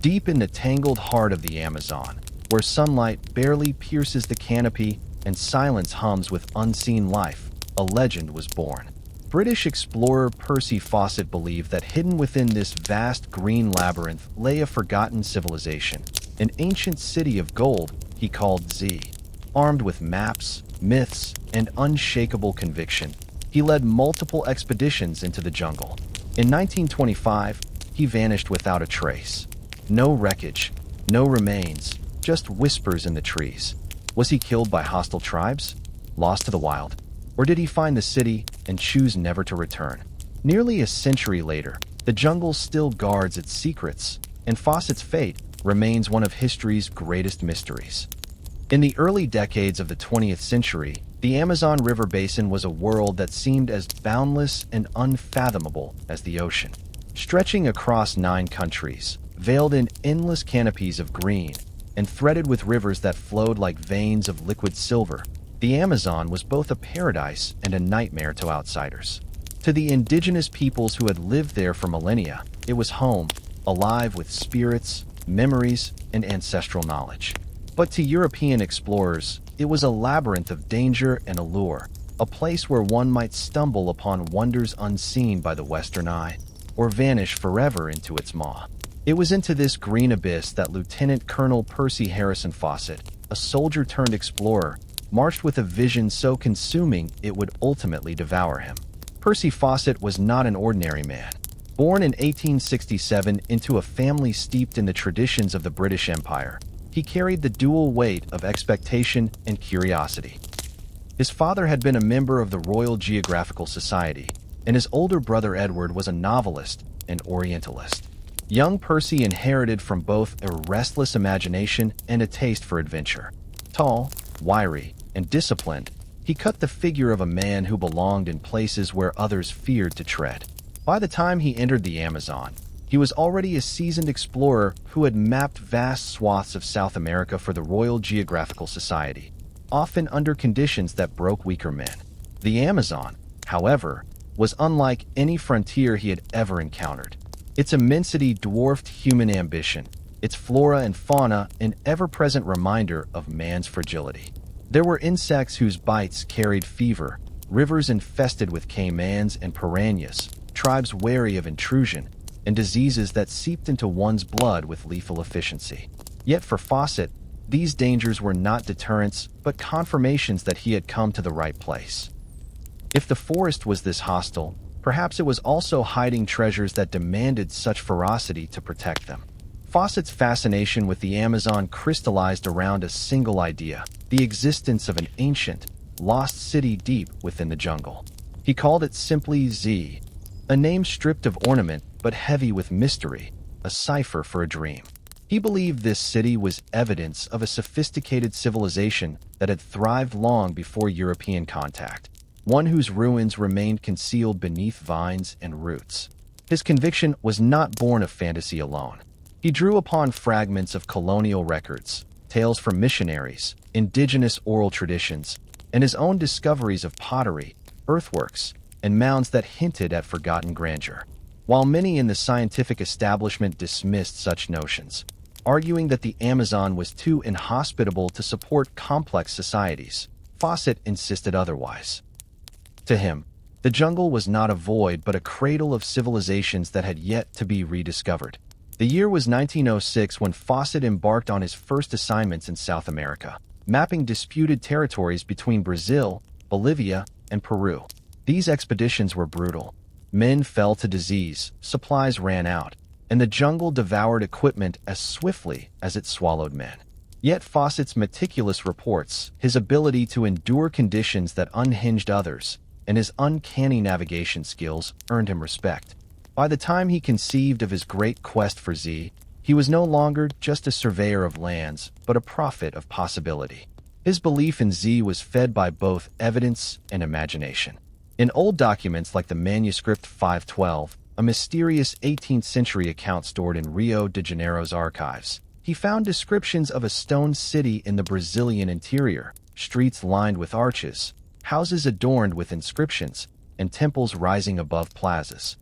Deep in the tangled heart of the Amazon, where sunlight barely pierces the canopy and silence hums with unseen life, a legend was born. British explorer Percy Fawcett believed that hidden within this vast green labyrinth lay a forgotten civilization, an ancient city of gold he called Z. Armed with maps, myths, and unshakable conviction, he led multiple expeditions into the jungle. In 1925, he vanished without a trace. No wreckage, no remains, just whispers in the trees. Was he killed by hostile tribes? Lost to the wild? Or did he find the city and choose never to return? Nearly a century later, the jungle still guards its secrets, and Fawcett's fate remains one of history's greatest mysteries. In the early decades of the 20th century, the Amazon River basin was a world that seemed as boundless and unfathomable as the ocean. Stretching across 9 countries, veiled in endless canopies of green, and threaded with rivers that flowed like veins of liquid silver, the Amazon was both a paradise and a nightmare to outsiders. To the indigenous peoples who had lived there for millennia, it was home, alive with spirits, memories, and ancestral knowledge. But to European explorers, it was a labyrinth of danger and allure, a place where one might stumble upon wonders unseen by the Western eye, or vanish forever into its maw. It was into this green abyss that Lieutenant Colonel Percy Harrison Fawcett, a soldier-turned-explorer, marched with a vision so consuming it would ultimately devour him. Percy Fawcett was not an ordinary man. Born in 1867 into a family steeped in the traditions of the British Empire, he carried the dual weight of expectation and curiosity. His father had been a member of the Royal Geographical Society, and his older brother Edward was a novelist and Orientalist. Young Percy inherited from both a restless imagination and a taste for adventure. Tall, wiry, and disciplined, he cut the figure of a man who belonged in places where others feared to tread. By the time he entered the Amazon, he was already a seasoned explorer who had mapped vast swaths of South America for the Royal Geographical Society, often under conditions that broke weaker men. The Amazon, however, was unlike any frontier he had ever encountered. Its immensity dwarfed human ambition, its flora and fauna an ever-present reminder of man's fragility. There were insects whose bites carried fever, rivers infested with caimans and piranhas, tribes wary of intrusion, and diseases that seeped into one's blood with lethal efficiency. Yet for Fawcett, these dangers were not deterrents, but confirmations that he had come to the right place. If the forest was this hostile, perhaps it was also hiding treasures that demanded such ferocity to protect them. Fawcett's fascination with the Amazon crystallized around a single idea: the existence of an ancient, lost city deep within the jungle. He called it simply Z, a name stripped of ornament but heavy with mystery, a cipher for a dream. He believed this city was evidence of a sophisticated civilization that had thrived long before European contact, one whose ruins remained concealed beneath vines and roots. His conviction was not born of fantasy alone. He drew upon fragments of colonial records, tales from missionaries, indigenous oral traditions, and his own discoveries of pottery, earthworks, and mounds that hinted at forgotten grandeur. While many in the scientific establishment dismissed such notions, arguing that the Amazon was too inhospitable to support complex societies, Fawcett insisted otherwise. To him, the jungle was not a void but a cradle of civilizations that had yet to be rediscovered. The year was 1906 when Fawcett embarked on his first assignments in South America, mapping disputed territories between Brazil, Bolivia, and Peru. These expeditions were brutal. Men fell to disease, supplies ran out, and the jungle devoured equipment as swiftly as it swallowed men. Yet Fawcett's meticulous reports, his ability to endure conditions that unhinged others, and his uncanny navigation skills earned him respect. By the time he conceived of his great quest for Z, he was no longer just a surveyor of lands, but a prophet of possibility. His belief in Z was fed by both evidence and imagination. In old documents like the manuscript 512, a mysterious 18th-century account stored in Rio de Janeiro's archives, he found descriptions of a stone city in the Brazilian interior, streets lined with arches, houses adorned with inscriptions, and temples rising above plazas.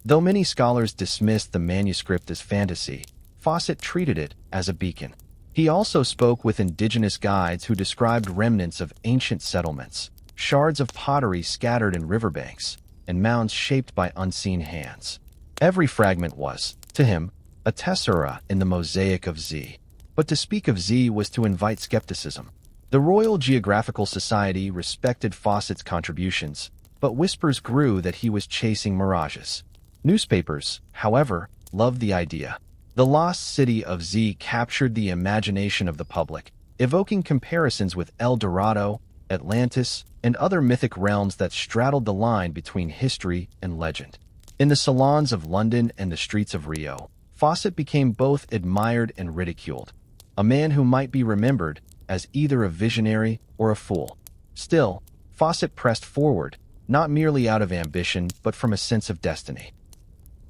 Though many scholars dismissed the manuscript as fantasy, Fawcett treated it as a beacon. He also spoke with indigenous guides who described remnants of ancient settlements, shards of pottery scattered in riverbanks, and mounds shaped by unseen hands. Every fragment was, to him, a tessera in the mosaic of Z. But to speak of Z was to invite skepticism. The Royal Geographical Society respected Fawcett's contributions, but whispers grew that he was chasing mirages. Newspapers, however, loved the idea. The lost city of Z captured the imagination of the public, evoking comparisons with El Dorado, Atlantis, and other mythic realms that straddled the line between history and legend. In the salons of London and the streets of Rio, Fawcett became both admired and ridiculed, a man who might be remembered as either a visionary or a fool. Still, Fawcett pressed forward, not merely out of ambition but from a sense of destiny.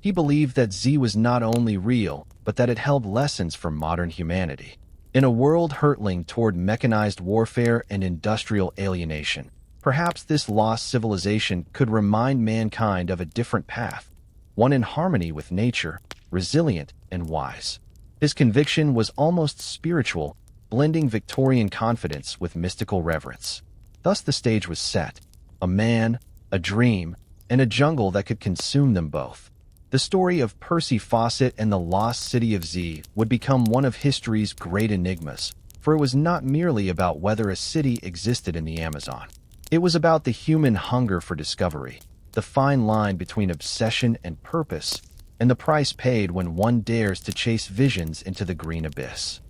He believed that Z was not only real, but that it held lessons for modern humanity. In a world hurtling toward mechanized warfare and industrial alienation, perhaps this lost civilization could remind mankind of a different path, one in harmony with nature, resilient and wise. His conviction was almost spiritual, blending Victorian confidence with mystical reverence. Thus the stage was set: a man, a dream, and a jungle that could consume them both. The story of Percy Fawcett and the lost city of Z would become one of history's great enigmas, for it was not merely about whether a city existed in the Amazon. It was about the human hunger for discovery, the fine line between obsession and purpose, and the price paid when one dares to chase visions into the green abyss.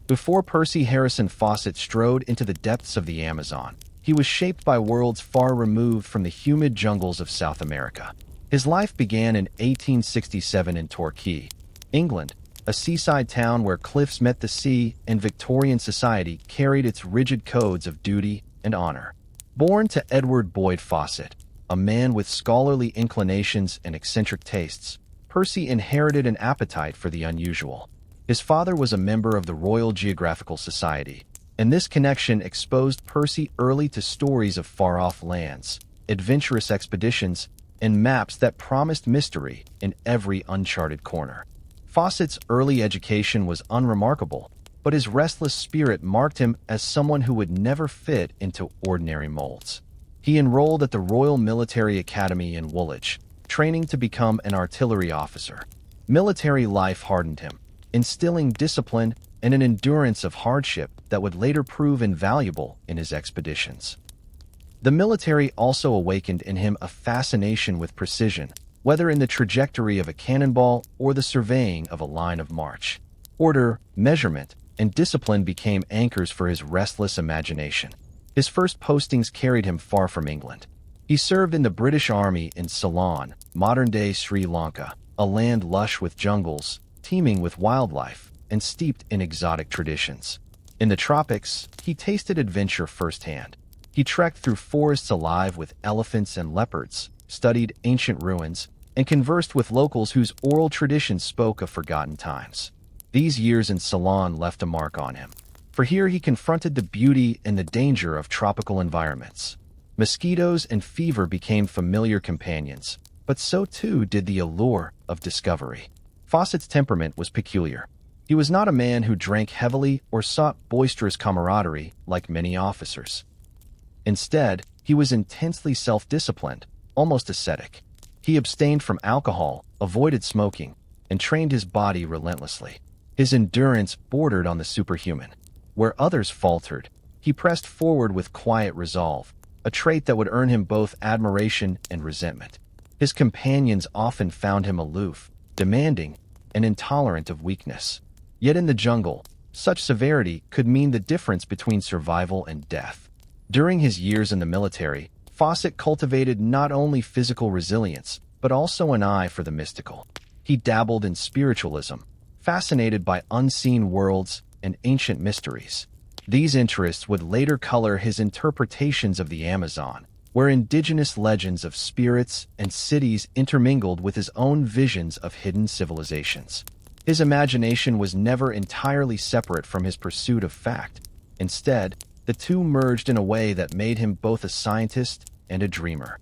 Before Percy Harrison Fawcett strode into the depths of the Amazon, he was shaped by worlds far removed from the humid jungles of South America. His life began in 1867 in Torquay, England, a seaside town where cliffs met the sea and Victorian society carried its rigid codes of duty and honor. Born to Edward Boyd Fawcett, a man with scholarly inclinations and eccentric tastes, Percy inherited an appetite for the unusual. His father was a member of the Royal Geographical Society, and this connection exposed Percy early to stories of far-off lands, adventurous expeditions, and maps that promised mystery in every uncharted corner. Fawcett's early education was unremarkable, but his restless spirit marked him as someone who would never fit into ordinary molds. He enrolled at the Royal Military Academy in Woolwich, training to become an artillery officer. Military life hardened him, instilling discipline and an endurance of hardship that would later prove invaluable in his expeditions. The military also awakened in him a fascination with precision, whether in the trajectory of a cannonball or the surveying of a line of march. Order, measurement, and discipline became anchors for his restless imagination. His first postings carried him far from England. He served in the British Army in Ceylon, modern-day Sri Lanka, a land lush with jungles, teeming with wildlife, and steeped in exotic traditions. In the tropics, he tasted adventure firsthand. He trekked through forests alive with elephants and leopards, studied ancient ruins, and conversed with locals whose oral traditions spoke of forgotten times. These years in Ceylon left a mark on him, for here he confronted the beauty and the danger of tropical environments. Mosquitoes and fever became familiar companions, but so too did the allure of discovery. Fawcett's temperament was peculiar. He was not a man who drank heavily or sought boisterous camaraderie like many officers. Instead, he was intensely self-disciplined, almost ascetic. He abstained from alcohol, avoided smoking, and trained his body relentlessly. His endurance bordered on the superhuman. Where others faltered, he pressed forward with quiet resolve, a trait that would earn him both admiration and resentment. His companions often found him aloof, demanding, and intolerant of weakness. Yet in the jungle, such severity could mean the difference between survival and death. During his years in the military, Fawcett cultivated not only physical resilience, but also an eye for the mystical. He dabbled in spiritualism, fascinated by unseen worlds and ancient mysteries. These interests would later color his interpretations of the Amazon, where indigenous legends of spirits and cities intermingled with his own visions of hidden civilizations. His imagination was never entirely separate from his pursuit of fact. Instead, the two merged in a way that made him both a scientist and a dreamer.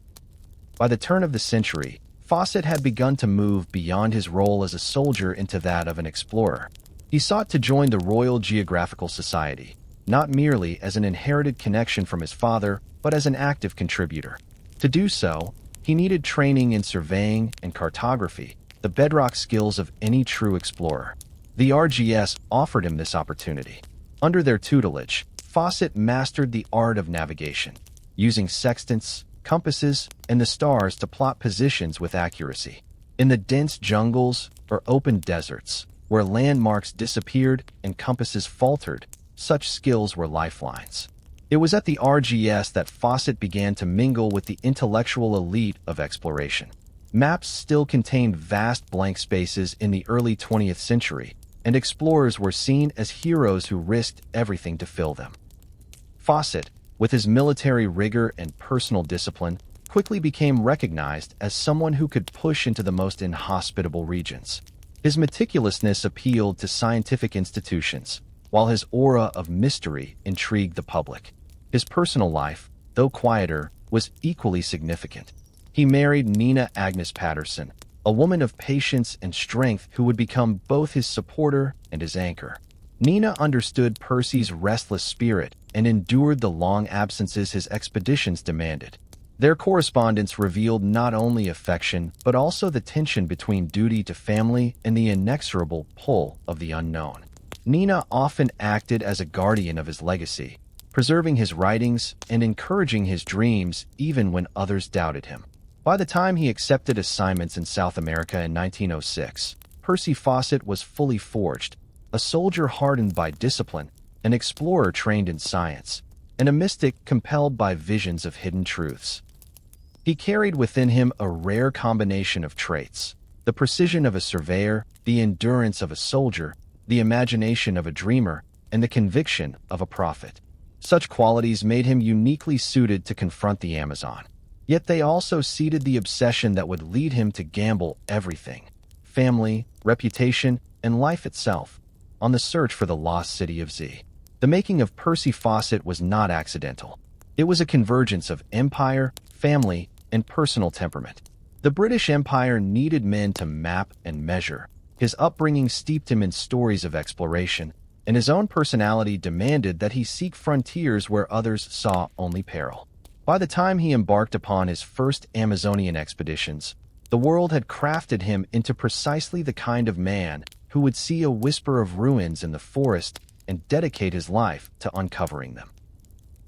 By the turn of the century, Fawcett had begun to move beyond his role as a soldier into that of an explorer. He sought to join the Royal Geographical Society, not merely as an inherited connection from his father, but as an active contributor. To do so, he needed training in surveying and cartography, the bedrock skills of any true explorer. The RGS offered him this opportunity. Under their tutelage, Fawcett mastered the art of navigation, using sextants, compasses, and the stars to plot positions with accuracy. In the dense jungles or open deserts, where landmarks disappeared and compasses faltered, such skills were lifelines. It was at the RGS that Fawcett began to mingle with the intellectual elite of exploration. Maps still contained vast blank spaces in the early 20th century, and explorers were seen as heroes who risked everything to fill them. Fawcett, with his military rigor and personal discipline, quickly became recognized as someone who could push into the most inhospitable regions. His meticulousness appealed to scientific institutions, while his aura of mystery intrigued the public. His personal life, though quieter, was equally significant. He married Nina Agnes Patterson, a woman of patience and strength who would become both his supporter and his anchor. Nina understood Percy's restless spirit and endured the long absences his expeditions demanded. Their correspondence revealed not only affection, but also the tension between duty to family and the inexorable pull of the unknown. Nina often acted as a guardian of his legacy, preserving his writings and encouraging his dreams even when others doubted him. By the time he accepted assignments in South America in 1906, Percy Fawcett was fully forged, a soldier hardened by discipline, an explorer trained in science, and a mystic compelled by visions of hidden truths. He carried within him a rare combination of traits: the precision of a surveyor, the endurance of a soldier, the imagination of a dreamer, and the conviction of a prophet. Such qualities made him uniquely suited to confront the Amazon. Yet they also seeded the obsession that would lead him to gamble everything: family, reputation, and life itself, on the search for the lost city of Z. The making of Percy Fawcett was not accidental. It was a convergence of empire, family, and personal temperament. The British Empire needed men to map and measure. His upbringing steeped him in stories of exploration, and his own personality demanded that he seek frontiers where others saw only peril. By the time he embarked upon his first Amazonian expeditions, the world had crafted him into precisely the kind of man who would see a whisper of ruins in the forest and dedicate his life to uncovering them.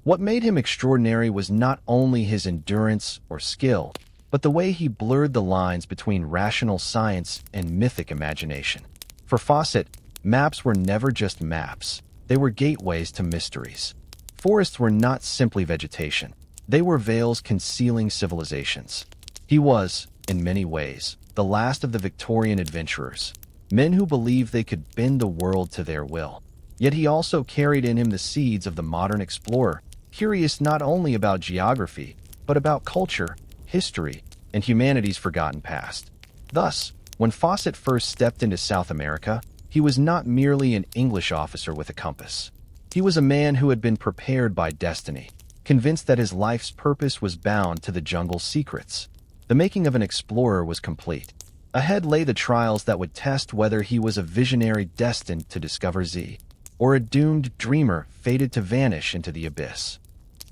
What made him extraordinary was not only his endurance or skill, but the way he blurred the lines between rational science and mythic imagination. For Fawcett, maps were never just maps. They were gateways to mysteries. Forests were not simply vegetation. They were veils concealing civilizations. He was, in many ways, the last of the Victorian adventurers, men who believed they could bend the world to their will. Yet he also carried in him the seeds of the modern explorer, curious not only about geography, but about culture, history, and humanity's forgotten past. Thus, when Fawcett first stepped into South America, he was not merely an English officer with a compass. He was a man who had been prepared by destiny, convinced that his life's purpose was bound to the jungle's secrets. The making of an explorer was complete. Ahead lay the trials that would test whether he was a visionary destined to discover Z, or a doomed dreamer fated to vanish into the abyss.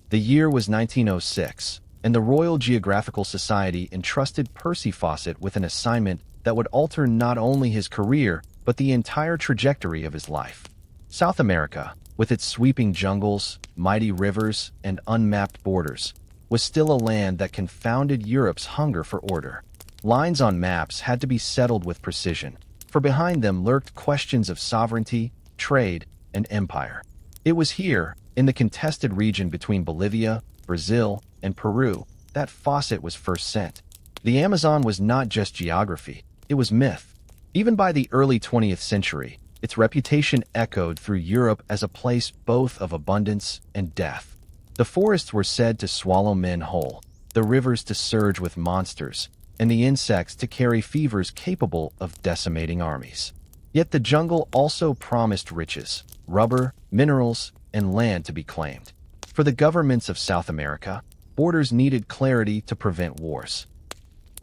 The year was 1906, and the Royal Geographical Society entrusted Percy Fawcett with an assignment that would alter not only his career, but the entire trajectory of his life. South America, with its sweeping jungles, mighty rivers, and unmapped borders, was still a land that confounded Europe's hunger for order. Lines on maps had to be settled with precision, for behind them lurked questions of sovereignty, trade, and empire. It was here, in the contested region between Bolivia, Brazil, and Peru, that Fawcett was first sent. The Amazon was not just geography, it was myth. Even by the early 20th century, its reputation echoed through Europe as a place both of abundance and death. The forests were said to swallow men whole, the rivers to surge with monsters, and the insects to carry fevers capable of decimating armies. Yet the jungle also promised riches, rubber, minerals, and land to be claimed. For the governments of South America, borders needed clarity to prevent wars.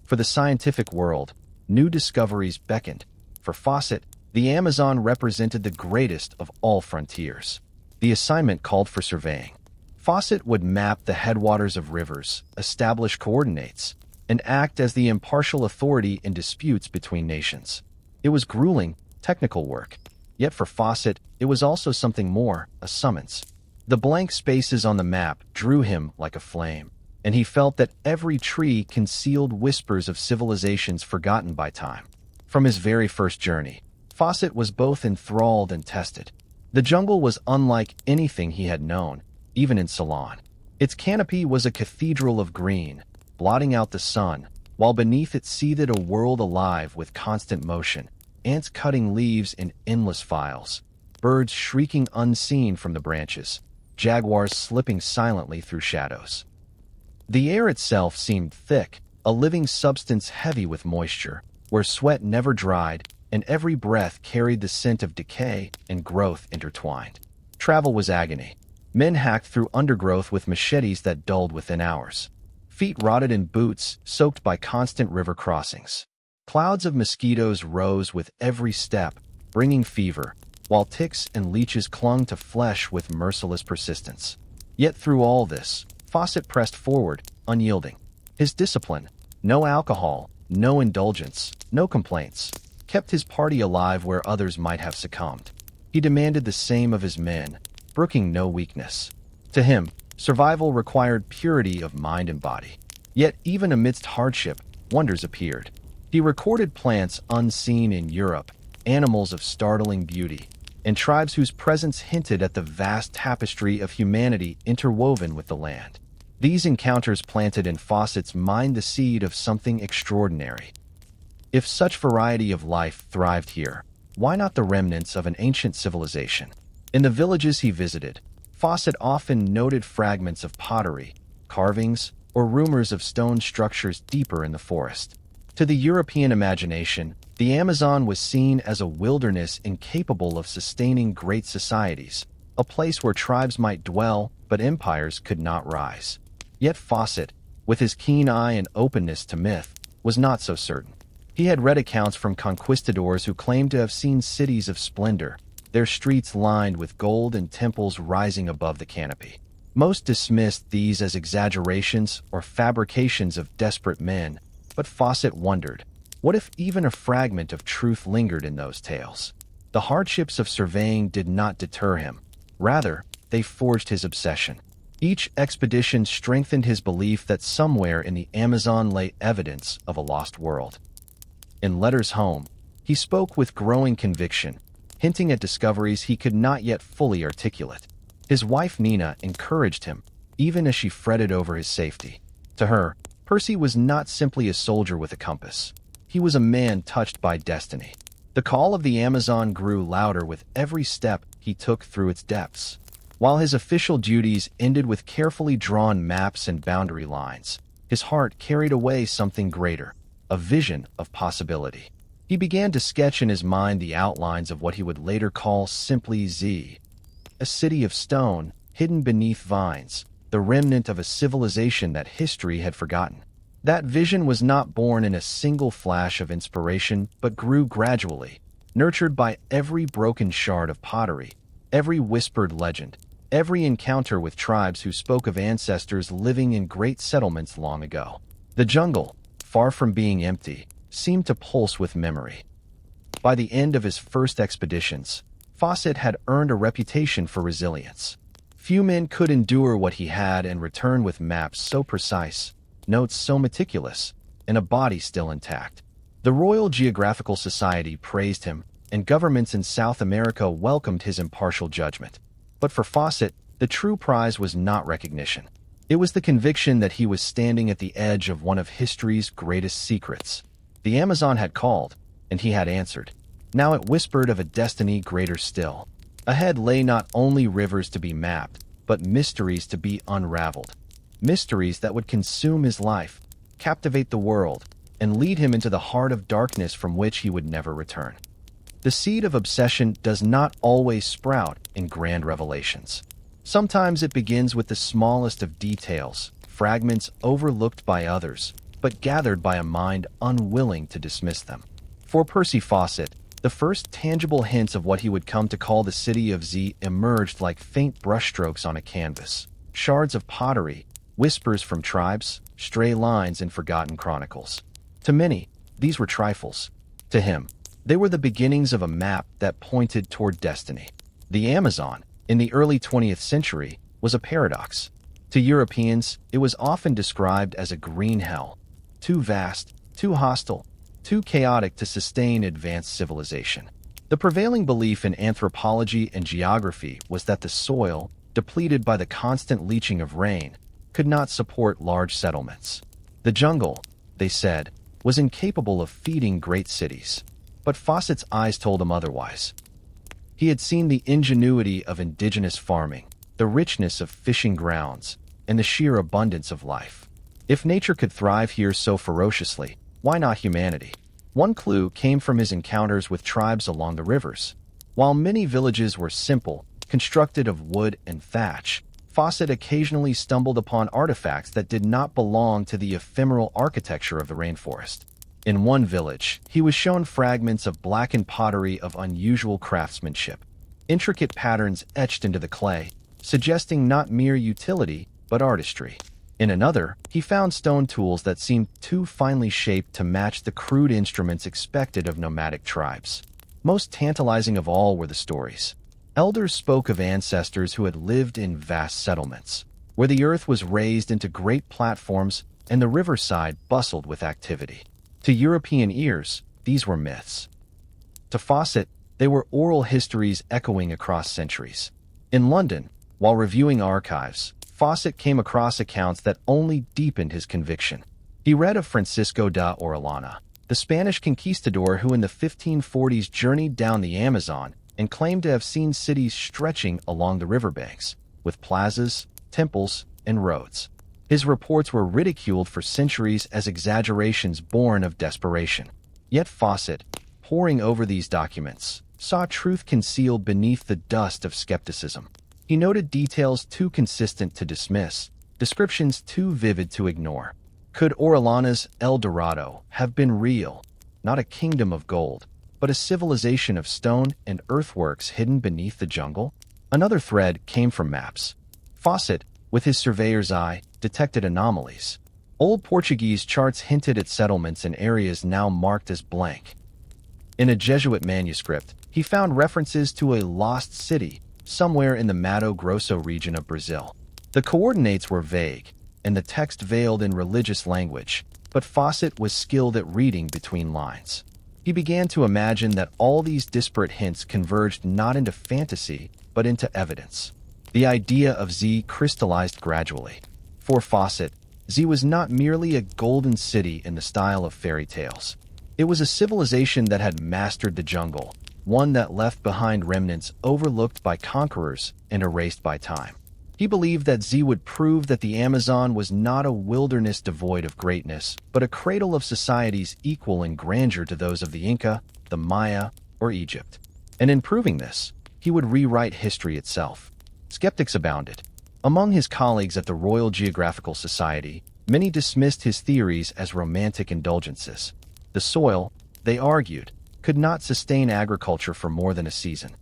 For For the scientific world, new discoveries beckoned. For Fawcett, the Amazon represented the greatest of all frontiers. The assignment called for surveying. Fawcett would map the headwaters of rivers, establish coordinates, and act as the impartial authority in disputes between nations. It was grueling, technical work. Yet for Fawcett, it was also something more, a summons. The blank spaces on the map drew him like a flame, and he felt that every tree concealed whispers of civilizations forgotten by time. From his very first journey, Fawcett was both enthralled and tested. The jungle was unlike anything he had known, even in Ceylon. Its canopy was a cathedral of green, blotting out the sun, while beneath it seethed a world alive with constant motion, ants cutting leaves in endless files, birds shrieking unseen from the branches, jaguars slipping silently through shadows. The air itself seemed thick, a living substance heavy with moisture, where sweat never dried, and every breath carried the scent of decay and growth intertwined. Travel was agony. Men hacked through undergrowth with machetes that dulled within hours. Feet rotted in boots, soaked by constant river crossings. Clouds of mosquitoes rose with every step, bringing fever, while ticks and leeches clung to flesh with merciless persistence. Yet through all this, Fawcett pressed forward, unyielding. His discipline, no alcohol, no indulgence, no complaints, kept his party alive where others might have succumbed. He demanded the same of his men, brooking no weakness. To him, survival required purity of mind and body. Yet even amidst hardship, wonders appeared. He recorded plants unseen in Europe, animals of startling beauty, and tribes whose presence hinted at the vast tapestry of humanity interwoven with the land. These encounters planted in Fawcett's mind the seed of something extraordinary. If such variety of life thrived here, why not the remnants of an ancient civilization? In the villages he visited, Fawcett often noted fragments of pottery, carvings, or rumors of stone structures deeper in the forest. To the European imagination, the Amazon was seen as a wilderness incapable of sustaining great societies, a place where tribes might dwell but empires could not rise. Yet Fawcett, with his keen eye and openness to myth, was not so certain. He had read accounts from conquistadors who claimed to have seen cities of splendor, their streets lined with gold and temples rising above the canopy. Most dismissed these as exaggerations or fabrications of desperate men, but Fawcett wondered, what if even a fragment of truth lingered in those tales? The hardships of surveying did not deter him. Rather, they forged his obsession. Each expedition strengthened his belief that somewhere in the Amazon lay evidence of a lost world. In letters home, he spoke with growing conviction, hinting at discoveries he could not yet fully articulate. His wife Nina encouraged him, even as she fretted over his safety. To her, Percy was not simply a soldier with a compass. He was a man touched by destiny. The call of the Amazon grew louder with every step he took through its depths. While his official duties ended with carefully drawn maps and boundary lines, his heart carried away something greater, a vision of possibility. He began to sketch in his mind the outlines of what he would later call simply Z, a city of stone, hidden beneath vines, the remnant of a civilization that history had forgotten. That vision was not born in a single flash of inspiration, but grew gradually, nurtured by every broken shard of pottery, every whispered legend, every encounter with tribes who spoke of ancestors living in great settlements long ago. The jungle, far from being empty, seemed to pulse with memory. By the end of his first expeditions, Fawcett had earned a reputation for resilience. Few men could endure what he had and return with maps so precise, notes so meticulous, and a body still intact. The Royal Geographical Society praised him, and governments in South America welcomed his impartial judgment. But for Fawcett, the true prize was not recognition. It was the conviction that he was standing at the edge of one of history's greatest secrets. The Amazon had called, and he had answered. Now it whispered of a destiny greater still. Ahead lay not only rivers to be mapped, but mysteries to be unraveled. Mysteries that would consume his life, captivate the world, and lead him into the heart of darkness from which he would never return. The seed of obsession does not always sprout in grand revelations. Sometimes it begins with the smallest of details, fragments overlooked by others, but gathered by a mind unwilling to dismiss them. For Percy Fawcett, the first tangible hints of what he would come to call the city of Z emerged like faint brushstrokes on a canvas, shards of pottery, whispers from tribes, stray lines in forgotten chronicles. To many, these were trifles. To him, they were the beginnings of a map that pointed toward destiny. The Amazon, in the early 20th century, was a paradox. To Europeans, it was often described as a green hell, too vast, too hostile, too chaotic to sustain advanced civilization. The prevailing belief in anthropology and geography was that the soil, depleted by the constant leaching of rain, could not support large settlements. The jungle, they said, was incapable of feeding great cities. But Fawcett's eyes told him otherwise. He had seen the ingenuity of indigenous farming, the richness of fishing grounds, and the sheer abundance of life. If nature could thrive here so ferociously, why not humanity? One clue came from his encounters with tribes along the rivers. While many villages were simple, constructed of wood and thatch, Fawcett occasionally stumbled upon artifacts that did not belong to the ephemeral architecture of the rainforest. In one village, he was shown fragments of blackened pottery of unusual craftsmanship, intricate patterns etched into the clay, suggesting not mere utility, but artistry. In another, he found stone tools that seemed too finely shaped to match the crude instruments expected of nomadic tribes. Most tantalizing of all were the stories. Elders spoke of ancestors who had lived in vast settlements, where the earth was raised into great platforms and the riverside bustled with activity. To European ears, these were myths. To Fawcett, they were oral histories echoing across centuries. In London, while reviewing archives, Fawcett came across accounts that only deepened his conviction. He read of Francisco de Orellana, the Spanish conquistador who in the 1540s journeyed down the Amazon and claimed to have seen cities stretching along the riverbanks, with plazas, temples, and roads. His reports were ridiculed for centuries as exaggerations born of desperation. Yet Fawcett, poring over these documents, saw truth concealed beneath the dust of skepticism. He noted details too consistent to dismiss, descriptions too vivid to ignore. Could Orellana's El Dorado have been real, not a kingdom of gold, but a civilization of stone and earthworks hidden beneath the jungle? Another thread came from maps. Fawcett, with his surveyor's eye, detected anomalies. Old Portuguese charts hinted at settlements in areas now marked as blank. In a Jesuit manuscript, he found references to a lost city somewhere in the Mato Grosso region of Brazil. The coordinates were vague, and the text veiled in religious language, but Fawcett was skilled at reading between lines. He began to imagine that all these disparate hints converged not into fantasy, but into evidence. The idea of Z crystallized gradually. For Fawcett, Z was not merely a golden city in the style of fairy tales. It was a civilization that had mastered the jungle, one that left behind remnants overlooked by conquerors and erased by time. He believed that Z would prove that the Amazon was not a wilderness devoid of greatness, but a cradle of societies equal in grandeur to those of the Inca, the Maya, or Egypt. And in proving this, he would rewrite history itself. Skeptics abounded. Among his colleagues at the Royal Geographical Society, many dismissed his theories as romantic indulgences. The soil, they argued, could not sustain agriculture for more than a season.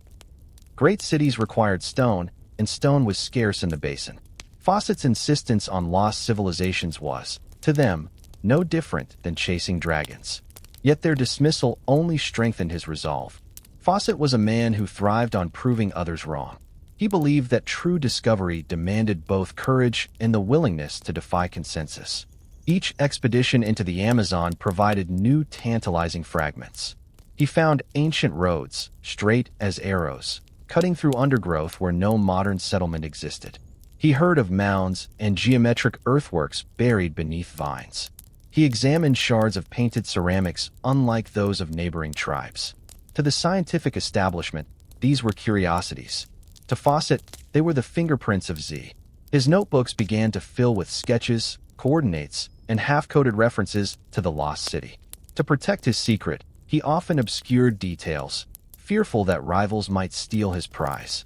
Great cities required stone, and stone was scarce in the basin. Fawcett's insistence on lost civilizations was, to them, no different than chasing dragons. Yet their dismissal only strengthened his resolve. Fawcett was a man who thrived on proving others wrong. He believed that true discovery demanded both courage and the willingness to defy consensus. Each expedition into the Amazon provided new tantalizing fragments. He found ancient roads, straight as arrows, cutting through undergrowth where no modern settlement existed. He heard of mounds and geometric earthworks buried beneath vines. He examined shards of painted ceramics unlike those of neighboring tribes. To the scientific establishment, these were curiosities. To Fawcett, they were the fingerprints of Z. His notebooks began to fill with sketches, coordinates, and half-coded references to the lost city. To protect his secret, he often obscured details, fearful that rivals might steal his prize.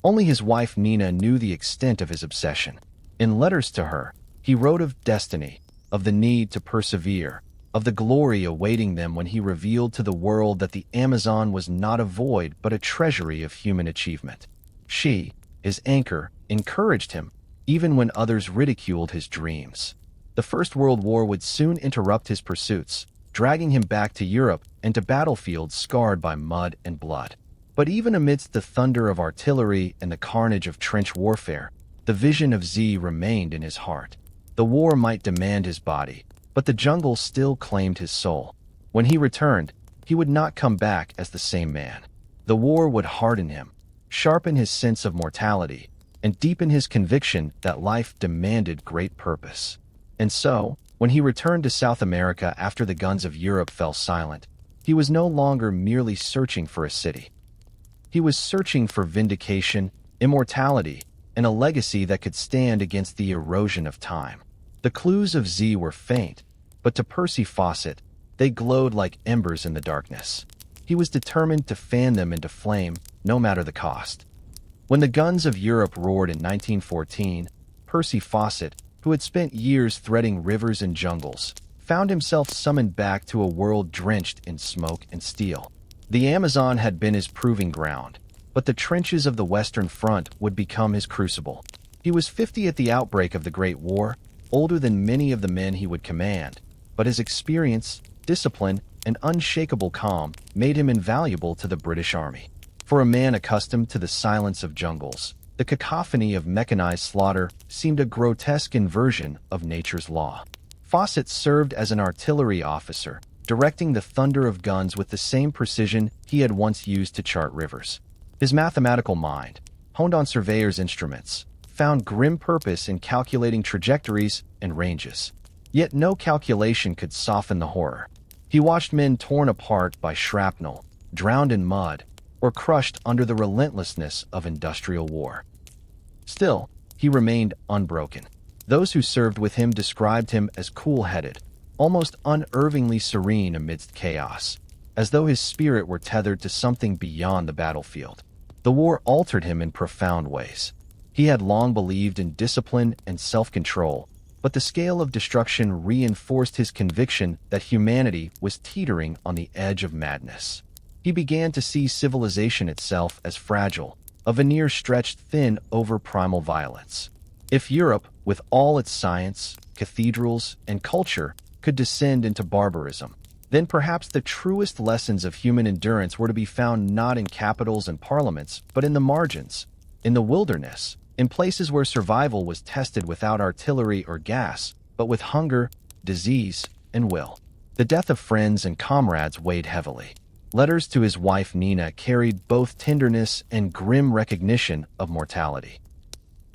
Only his wife Nina knew the extent of his obsession. In letters to her, he wrote of destiny, of the need to persevere, of the glory awaiting them when he revealed to the world that the Amazon was not a void but a treasury of human achievement. She, his anchor, encouraged him, even when others ridiculed his dreams. The First World War would soon interrupt his pursuits, dragging him back to Europe and to battlefields scarred by mud and blood. But even amidst the thunder of artillery and the carnage of trench warfare, the vision of Z remained in his heart. The war might demand his body, but the jungle still claimed his soul. When he returned, he would not come back as the same man. The war would harden him, sharpen his sense of mortality, and deepen his conviction that life demanded great purpose. And so, when he returned to South America after the guns of Europe fell silent, he was no longer merely searching for a city. He was searching for vindication, immortality, and a legacy that could stand against the erosion of time. The clues of Z were faint, but to Percy Fawcett, they glowed like embers in the darkness. He was determined to fan them into flame, no matter the cost. When the guns of Europe roared in 1914, Percy Fawcett, who had spent years threading rivers and jungles, found himself summoned back to a world drenched in smoke and steel. The Amazon had been his proving ground, but the trenches of the Western Front would become his crucible. He was 50 at the outbreak of the Great War, older than many of the men he would command, but his experience, discipline, and unshakable calm made him invaluable to the British Army. For a man accustomed to the silence of jungles, the cacophony of mechanized slaughter seemed a grotesque inversion of nature's law. Fawcett served as an artillery officer, directing the thunder of guns with the same precision he had once used to chart rivers. His mathematical mind, honed on surveyor's instruments, found grim purpose in calculating trajectories and ranges. Yet no calculation could soften the horror. He watched men torn apart by shrapnel, drowned in mud, or crushed under the relentlessness of industrial war. Still, he remained unbroken. Those who served with him described him as cool-headed, almost unervingly serene amidst chaos, as though his spirit were tethered to something beyond the battlefield. The war altered him in profound ways. He had long believed in discipline and self-control, but the scale of destruction reinforced his conviction that humanity was teetering on the edge of madness. He began to see civilization itself as fragile, a veneer stretched thin over primal violence. If Europe, with all its science, cathedrals, and culture, could descend into barbarism, then perhaps the truest lessons of human endurance were to be found not in capitals and parliaments, but in the margins, in the wilderness, in places where survival was tested without artillery or gas, but with hunger, disease, and will. The death of friends and comrades weighed heavily. Letters to his wife Nina carried both tenderness and grim recognition of mortality.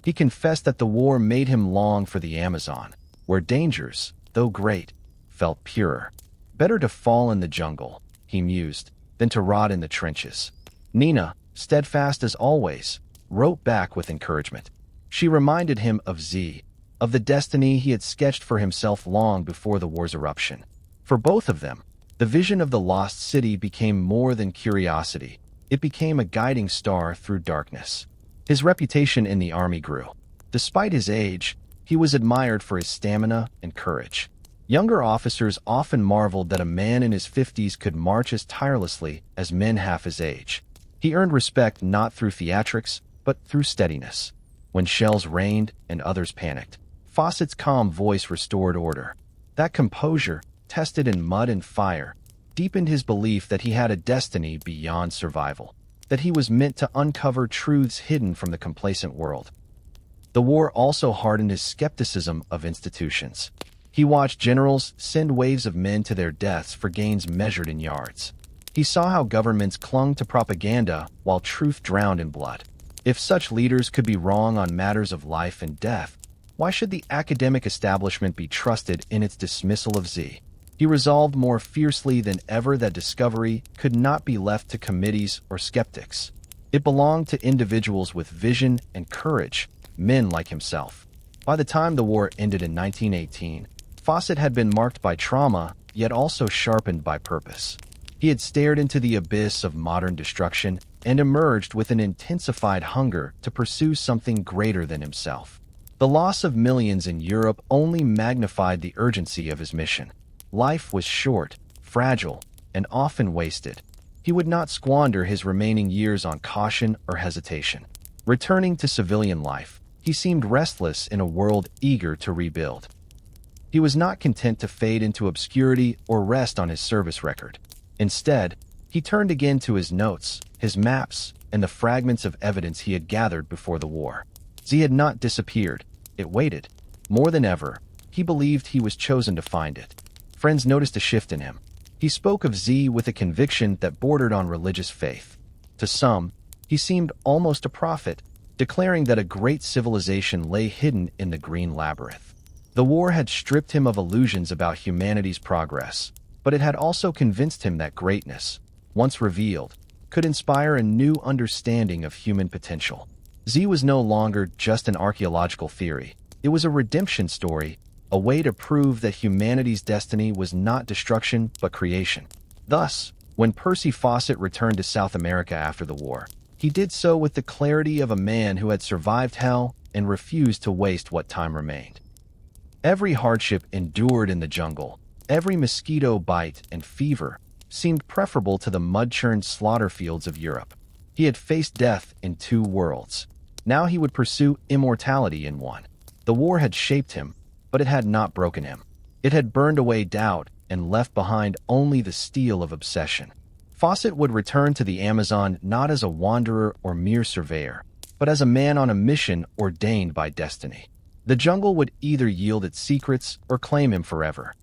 He confessed that the war made him long for the Amazon, where dangers, though great, felt purer. Better to fall in the jungle, he mused, than to rot in the trenches. Nina, steadfast as always, wrote back with encouragement. She reminded him of Z, of the destiny he had sketched for himself long before the war's eruption. For both of them, the vision of the lost city became more than curiosity. It became a guiding star through darkness. His reputation in the army grew. Despite his age, he was admired for his stamina and courage. Younger officers often marveled that a man in his 50s could march as tirelessly as men half his age. He earned respect not through theatrics, but through steadiness. When shells rained and others panicked, Fawcett's calm voice restored order. That composure, tested in mud and fire, deepened his belief that he had a destiny beyond survival, that he was meant to uncover truths hidden from the complacent world. The war also hardened his skepticism of institutions. He watched generals send waves of men to their deaths for gains measured in yards. He saw how governments clung to propaganda while truth drowned in blood. If such leaders could be wrong on matters of life and death, why should the academic establishment be trusted in its dismissal of Z? He resolved more fiercely than ever that discovery could not be left to committees or skeptics. It belonged to individuals with vision and courage, men like himself. By the time the war ended in 1918, Fawcett had been marked by trauma, yet also sharpened by purpose. He had stared into the abyss of modern destruction and emerged with an intensified hunger to pursue something greater than himself. The loss of millions in Europe only magnified the urgency of his mission. Life was short, fragile, and often wasted. He would not squander his remaining years on caution or hesitation. Returning to civilian life, he seemed restless in a world eager to rebuild. He was not content to fade into obscurity or rest on his service record. Instead, he turned again to his notes, his maps, and the fragments of evidence he had gathered before the war. Z had not disappeared. It waited. More than ever, he believed he was chosen to find it. Friends noticed a shift in him. He spoke of Z with a conviction that bordered on religious faith. To some, he seemed almost a prophet, declaring that a great civilization lay hidden in the green labyrinth. The war had stripped him of illusions about humanity's progress, but it had also convinced him that greatness, once revealed, could inspire a new understanding of human potential. Z was no longer just an archaeological theory. It was a redemption story, a way to prove that humanity's destiny was not destruction but creation. Thus, when Percy Fawcett returned to South America after the war, he did so with the clarity of a man who had survived hell and refused to waste what time remained. Every hardship endured in the jungle, every mosquito bite and fever, seemed preferable to the mud-churned slaughter fields of Europe. He had faced death in two worlds. Now he would pursue immortality in one. The war had shaped him, but it had not broken him. It had burned away doubt and left behind only the steel of obsession. Fawcett would return to the Amazon not as a wanderer or mere surveyor, but as a man on a mission ordained by destiny. The jungle would either yield its secrets or claim him forever.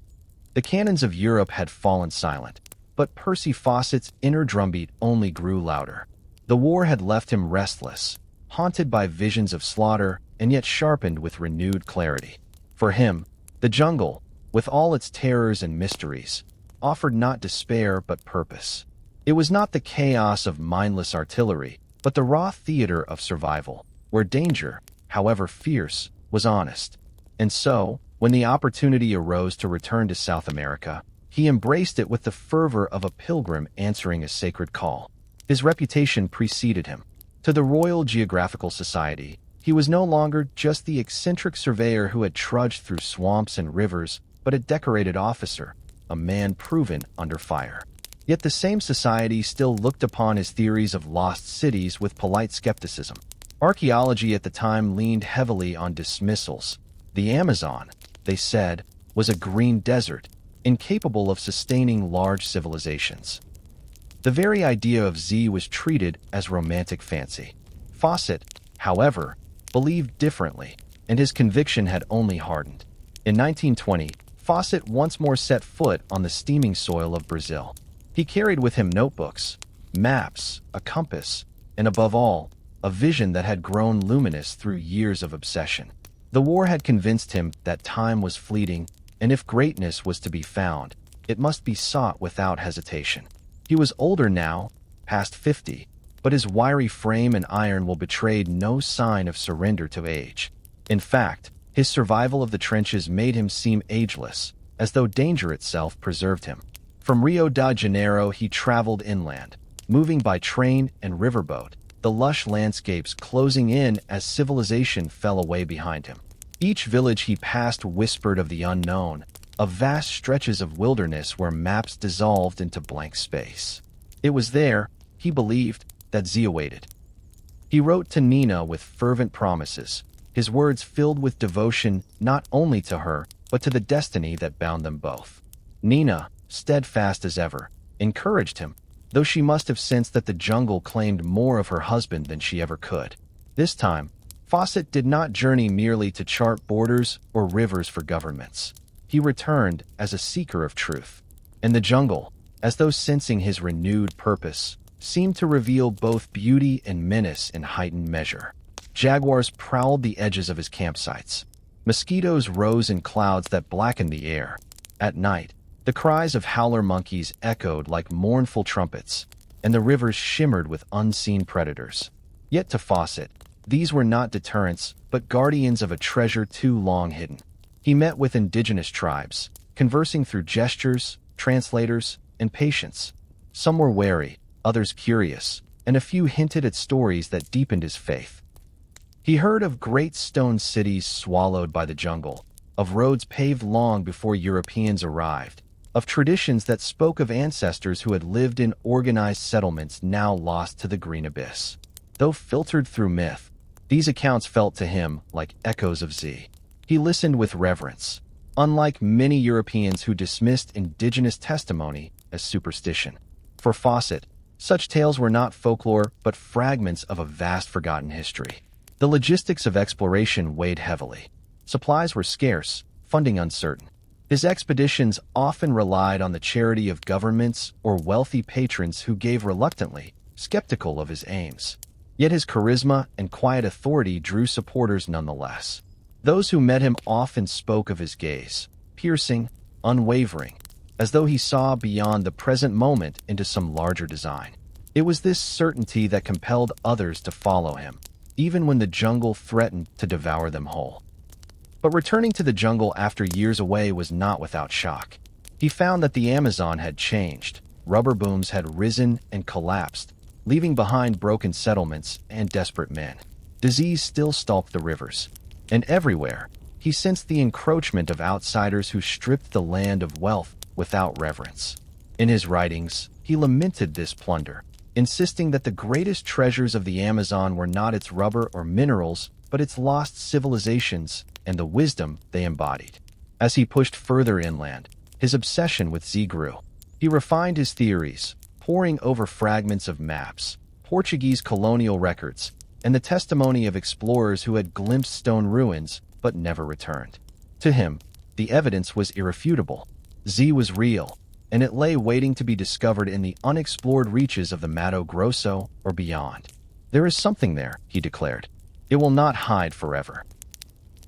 The cannons of Europe had fallen silent, but Percy Fawcett's inner drumbeat only grew louder. The war had left him restless, haunted by visions of slaughter, and yet sharpened with renewed clarity. For him, the jungle, with all its terrors and mysteries, offered not despair but purpose. It was not the chaos of mindless artillery, but the raw theater of survival, where danger, however fierce, was honest. And so, when the opportunity arose to return to South America, he embraced it with the fervor of a pilgrim answering a sacred call. His reputation preceded him. To the Royal Geographical Society, he was no longer just the eccentric surveyor who had trudged through swamps and rivers, but a decorated officer, a man proven under fire. Yet the same society still looked upon his theories of lost cities with polite skepticism. Archaeology at the time leaned heavily on dismissals. The Amazon, they said, was a green desert, incapable of sustaining large civilizations. The very idea of Z was treated as romantic fancy. Fawcett, however, believed differently, and his conviction had only hardened. In 1920, Fawcett once more set foot on the steaming soil of Brazil. He carried with him notebooks, maps, a compass, and above all, a vision that had grown luminous through years of obsession. The war had convinced him that time was fleeting, and if greatness was to be found, it must be sought without hesitation. He was older now, past 50, but his wiry frame and iron will betrayed no sign of surrender to age. In fact, his survival of the trenches made him seem ageless, as though danger itself preserved him. From Rio de Janeiro he traveled inland, moving by train and riverboat, the lush landscapes closing in as civilization fell away behind him. Each village he passed whispered of the unknown, of vast stretches of wilderness where maps dissolved into blank space. It was there, he believed, that Z awaited. He wrote to Nina with fervent promises, his words filled with devotion not only to her, but to the destiny that bound them both. Nina, steadfast as ever, encouraged him, though she must have sensed that the jungle claimed more of her husband than she ever could. This time, Fawcett did not journey merely to chart borders or rivers for governments. He returned as a seeker of truth. And the jungle, as though sensing his renewed purpose, seemed to reveal both beauty and menace in heightened measure. Jaguars prowled the edges of his campsites. Mosquitoes rose in clouds that blackened the air. At night, the cries of howler monkeys echoed like mournful trumpets, and the rivers shimmered with unseen predators. Yet to Fawcett, these were not deterrents, but guardians of a treasure too long hidden. He met with indigenous tribes, conversing through gestures, translators, and patience. Some were wary, others curious, and a few hinted at stories that deepened his faith. He heard of great stone cities swallowed by the jungle, of roads paved long before Europeans arrived, of traditions that spoke of ancestors who had lived in organized settlements now lost to the green abyss. Though filtered through myth, these accounts felt to him like echoes of Z. He listened with reverence, unlike many Europeans who dismissed indigenous testimony as superstition. For Fawcett, such tales were not folklore but fragments of a vast forgotten history. The logistics of exploration weighed heavily. Supplies were scarce, funding uncertain. His expeditions often relied on the charity of governments or wealthy patrons who gave reluctantly, skeptical of his aims. Yet his charisma and quiet authority drew supporters nonetheless. Those who met him often spoke of his gaze, piercing, unwavering, as though he saw beyond the present moment into some larger design. It was this certainty that compelled others to follow him, even when the jungle threatened to devour them whole. But returning to the jungle after years away was not without shock. He found that the Amazon had changed. Rubber booms had risen and collapsed, leaving behind broken settlements and desperate men. Disease still stalked the rivers, and everywhere, he sensed the encroachment of outsiders who stripped the land of wealth without reverence. In his writings, he lamented this plunder, insisting that the greatest treasures of the Amazon were not its rubber or minerals, but its lost civilizations and the wisdom they embodied. As he pushed further inland, his obsession with Z grew. He refined his theories, poring over fragments of maps, Portuguese colonial records, and the testimony of explorers who had glimpsed stone ruins but never returned. To him, the evidence was irrefutable. Z was real, and it lay waiting to be discovered in the unexplored reaches of the Mato Grosso or beyond. There is something there, he declared. It will not hide forever.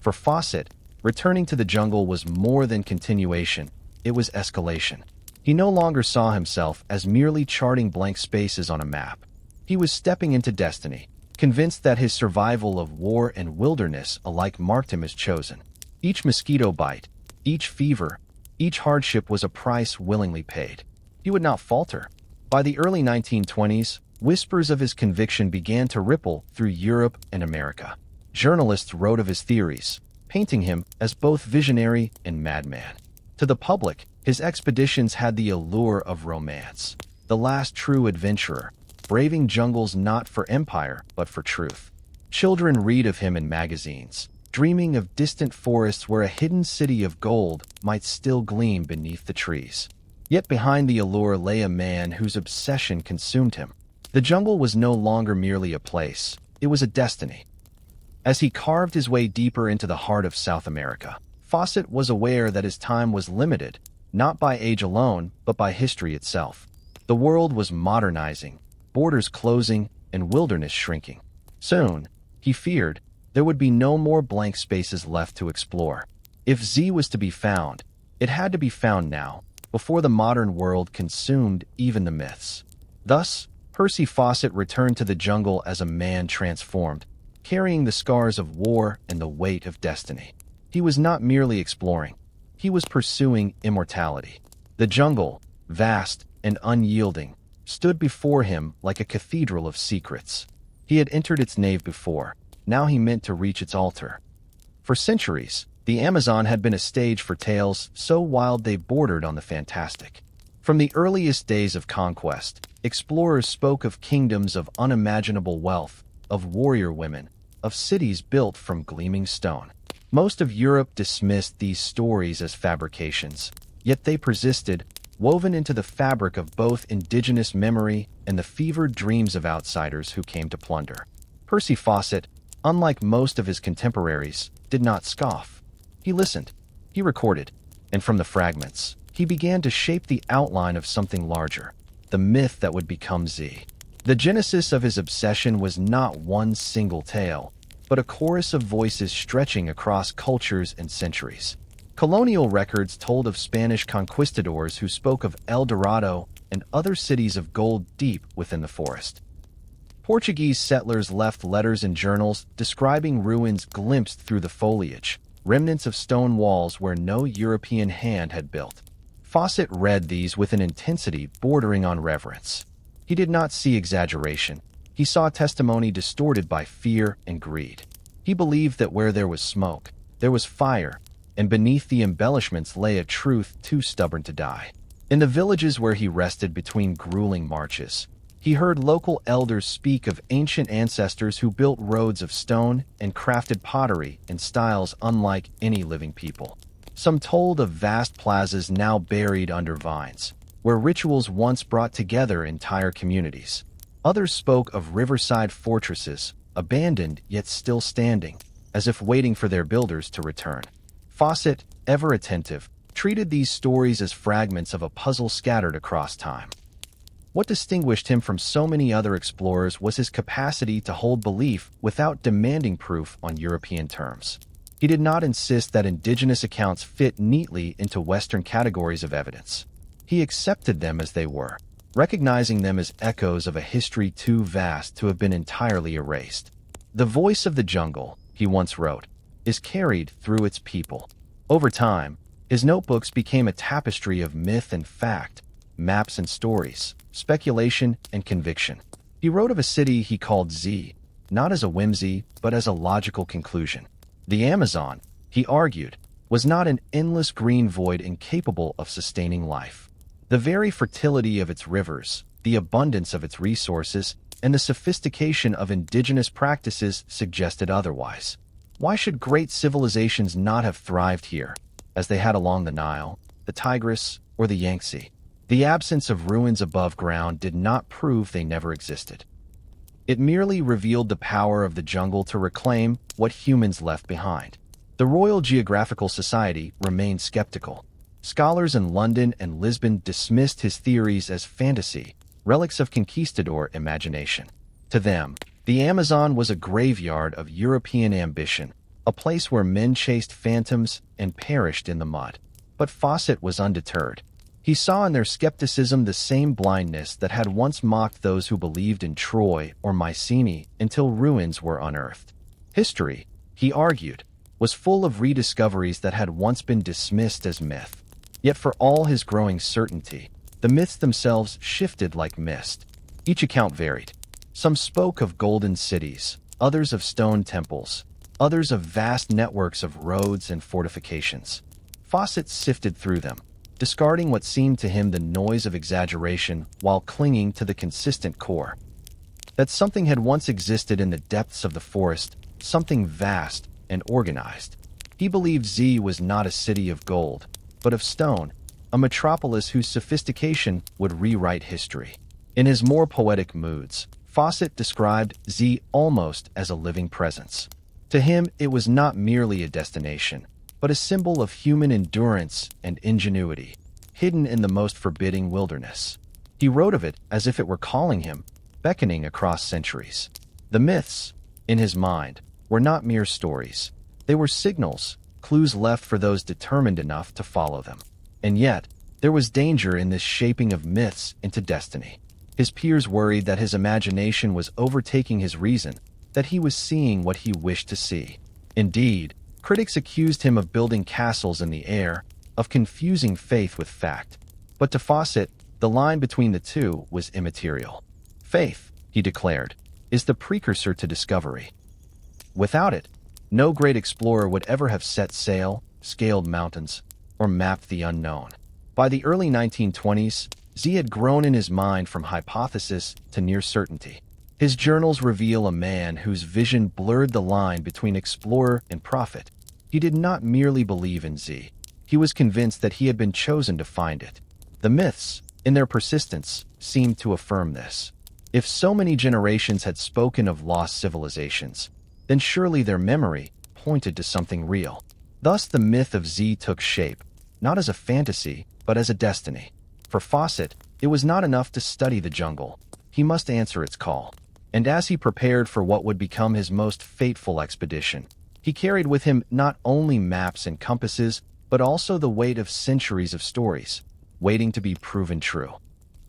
For Fawcett, returning to the jungle was more than continuation, it was escalation. He no longer saw himself as merely charting blank spaces on a map. He was stepping into destiny, convinced that his survival of war and wilderness alike marked him as chosen. Each mosquito bite, each fever, each hardship was a price willingly paid. He would not falter. By the early 1920s, whispers of his conviction began to ripple through Europe and America. Journalists wrote of his theories, painting him as both visionary and madman. To the public, his expeditions had the allure of romance. The last true adventurer, braving jungles not for empire but for truth. Children read of him in magazines, dreaming of distant forests where a hidden city of gold might still gleam beneath the trees. Yet behind the allure lay a man whose obsession consumed him. The jungle was no longer merely a place, it was a destiny. As he carved his way deeper into the heart of South America, Fawcett was aware that his time was limited, not by age alone, but by history itself. The world was modernizing, borders closing, and wilderness shrinking. Soon, he feared, there would be no more blank spaces left to explore. If Z was to be found, it had to be found now, before the modern world consumed even the myths. Thus, Percy Fawcett returned to the jungle as a man transformed, carrying the scars of war and the weight of destiny. He was not merely exploring. He was pursuing immortality. The jungle, vast and unyielding, stood before him like a cathedral of secrets. He had entered its nave before. Now he meant to reach its altar. For centuries, the Amazon had been a stage for tales so wild they bordered on the fantastic. From the earliest days of conquest, explorers spoke of kingdoms of unimaginable wealth, of warrior women, of cities built from gleaming stone. Most of Europe dismissed these stories as fabrications, yet they persisted, woven into the fabric of both indigenous memory and the fevered dreams of outsiders who came to plunder. Percy Fawcett, unlike most of his contemporaries, did not scoff. He listened, he recorded, and from the fragments, he began to shape the outline of something larger, the myth that would become Z. The genesis of his obsession was not one single tale, but a chorus of voices stretching across cultures and centuries. Colonial records told of Spanish conquistadors who spoke of El Dorado and other cities of gold deep within the forest. Portuguese settlers left letters and journals describing ruins glimpsed through the foliage, remnants of stone walls where no European hand had built. Fawcett read these with an intensity bordering on reverence. He did not see exaggeration. He saw testimony distorted by fear and greed. He believed that where there was smoke, there was fire, and beneath the embellishments lay a truth too stubborn to die. In the villages where he rested between grueling marches, he heard local elders speak of ancient ancestors who built roads of stone and crafted pottery in styles unlike any living people. Some told of vast plazas now buried under vines, where rituals once brought together entire communities. Others spoke of riverside fortresses, abandoned yet still standing, as if waiting for their builders to return. Fawcett, ever attentive, treated these stories as fragments of a puzzle scattered across time. What distinguished him from so many other explorers was his capacity to hold belief without demanding proof on European terms. He did not insist that indigenous accounts fit neatly into Western categories of evidence. He accepted them as they were, recognizing them as echoes of a history too vast to have been entirely erased. "The voice of the jungle," he once wrote, "is carried through its people." Over time, his notebooks became a tapestry of myth and fact, maps and stories, speculation and conviction. He wrote of a city he called Z, not as a whimsy, but as a logical conclusion. The Amazon, he argued, was not an endless green void incapable of sustaining life. The very fertility of its rivers, the abundance of its resources, and the sophistication of indigenous practices suggested otherwise. Why should great civilizations not have thrived here, as they had along the Nile, the Tigris, or the Yangtze? The absence of ruins above ground did not prove they never existed. It merely revealed the power of the jungle to reclaim what humans left behind. The Royal Geographical Society remained skeptical. Scholars in London and Lisbon dismissed his theories as fantasy, relics of conquistador imagination. To them, the Amazon was a graveyard of European ambition, a place where men chased phantoms and perished in the mud. But Fawcett was undeterred. He saw in their skepticism the same blindness that had once mocked those who believed in Troy or Mycenae until ruins were unearthed. History, he argued, was full of rediscoveries that had once been dismissed as myth. Yet for all his growing certainty, the myths themselves shifted like mist. Each account varied. Some spoke of golden cities, others of stone temples, others of vast networks of roads and fortifications. Fawcett sifted through them, discarding what seemed to him the noise of exaggeration while clinging to the consistent core. That something had once existed in the depths of the forest, something vast and organized. He believed Z was not a city of gold, but of stone, a metropolis whose sophistication would rewrite history. In his more poetic moods, Fawcett described Z almost as a living presence. To him, it was not merely a destination, but a symbol of human endurance and ingenuity, hidden in the most forbidding wilderness. He wrote of it as if it were calling him, beckoning across centuries. The myths, in his mind, were not mere stories. They were signals, clues left for those determined enough to follow them. And yet, there was danger in this shaping of myths into destiny. His peers worried that his imagination was overtaking his reason, that he was seeing what he wished to see. Indeed, critics accused him of building castles in the air, of confusing faith with fact. But to Fawcett, the line between the two was immaterial. Faith, he declared, is the precursor to discovery. Without it, no great explorer would ever have set sail, scaled mountains, or mapped the unknown. By the early 1920s, Z had grown in his mind from hypothesis to near certainty. His journals reveal a man whose vision blurred the line between explorer and prophet. He did not merely believe in Z. He was convinced that he had been chosen to find it. The myths, in their persistence, seemed to affirm this. If so many generations had spoken of lost civilizations, then surely their memory pointed to something real. Thus the myth of Z took shape, not as a fantasy, but as a destiny. For Fawcett, it was not enough to study the jungle. He must answer its call. And as he prepared for what would become his most fateful expedition, he carried with him not only maps and compasses, but also the weight of centuries of stories, waiting to be proven true.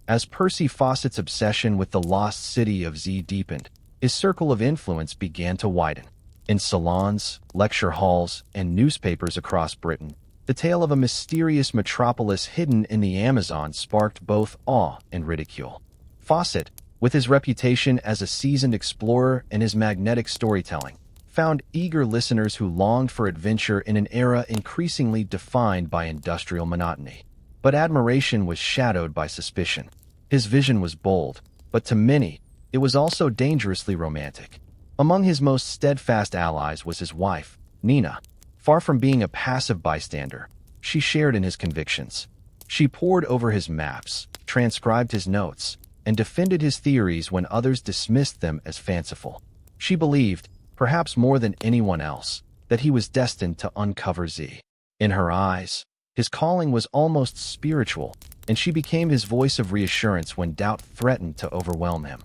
As Percy Fawcett's obsession with the lost city of Z deepened, his circle of influence began to widen. In salons, lecture halls, and newspapers across Britain, the tale of a mysterious metropolis hidden in the Amazon sparked both awe and ridicule. Fawcett, with his reputation as a seasoned explorer and his magnetic storytelling, found eager listeners who longed for adventure in an era increasingly defined by industrial monotony. But admiration was shadowed by suspicion. His vision was bold, but to many, it was also dangerously romantic. Among his most steadfast allies was his wife, Nina. Far from being a passive bystander, she shared in his convictions. She pored over his maps, transcribed his notes, and defended his theories when others dismissed them as fanciful. She believed, perhaps more than anyone else, that he was destined to uncover Z. In her eyes, his calling was almost spiritual, and she became his voice of reassurance when doubt threatened to overwhelm him.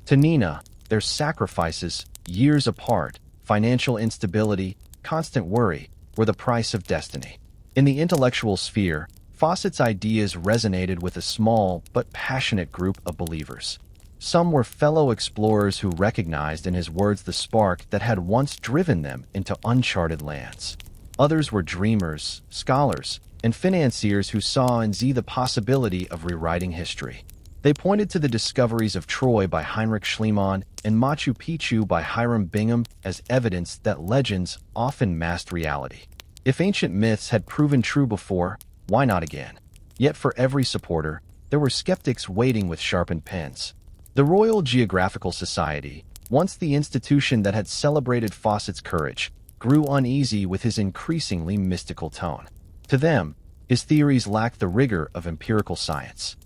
To Nina, their sacrifices, years apart, financial instability, constant worry, were the price of destiny. In the intellectual sphere, Fawcett's ideas resonated with a small but passionate group of believers. Some were fellow explorers who recognized in his words the spark that had once driven them into uncharted lands. Others were dreamers, scholars, and financiers who saw in Z the possibility of rewriting history. They pointed to the discoveries of Troy by Heinrich Schliemann and Machu Picchu by Hiram Bingham as evidence that legends often masked reality. If ancient myths had proven true before, why not again? Yet for every supporter, there were skeptics waiting with sharpened pens. The Royal Geographical Society, once the institution that had celebrated Fawcett's courage, grew uneasy with his increasingly mystical tone. To them, his theories lacked the rigor of empirical science.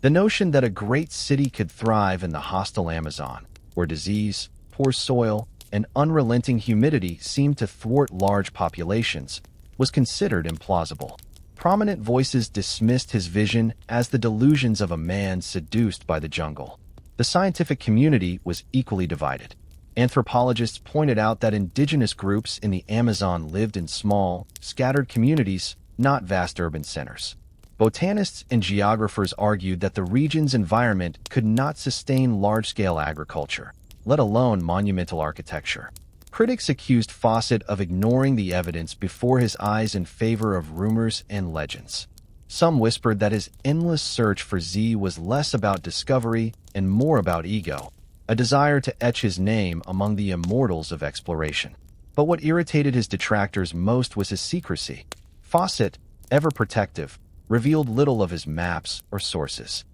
The notion that a great city could thrive in the hostile Amazon, where disease, poor soil, and unrelenting humidity seemed to thwart large populations, was considered implausible. Prominent voices dismissed his vision as the delusions of a man seduced by the jungle. The scientific community was equally divided. Anthropologists pointed out that indigenous groups in the Amazon lived in small, scattered communities, not vast urban centers. Botanists and geographers argued that the region's environment could not sustain large-scale agriculture, let alone monumental architecture. Critics accused Fawcett of ignoring the evidence before his eyes in favor of rumors and legends. Some whispered that his endless search for Z was less about discovery and more about ego, a desire to etch his name among the immortals of exploration. But what irritated his detractors most was his secrecy. Fawcett, ever protective, revealed little of his maps or sources.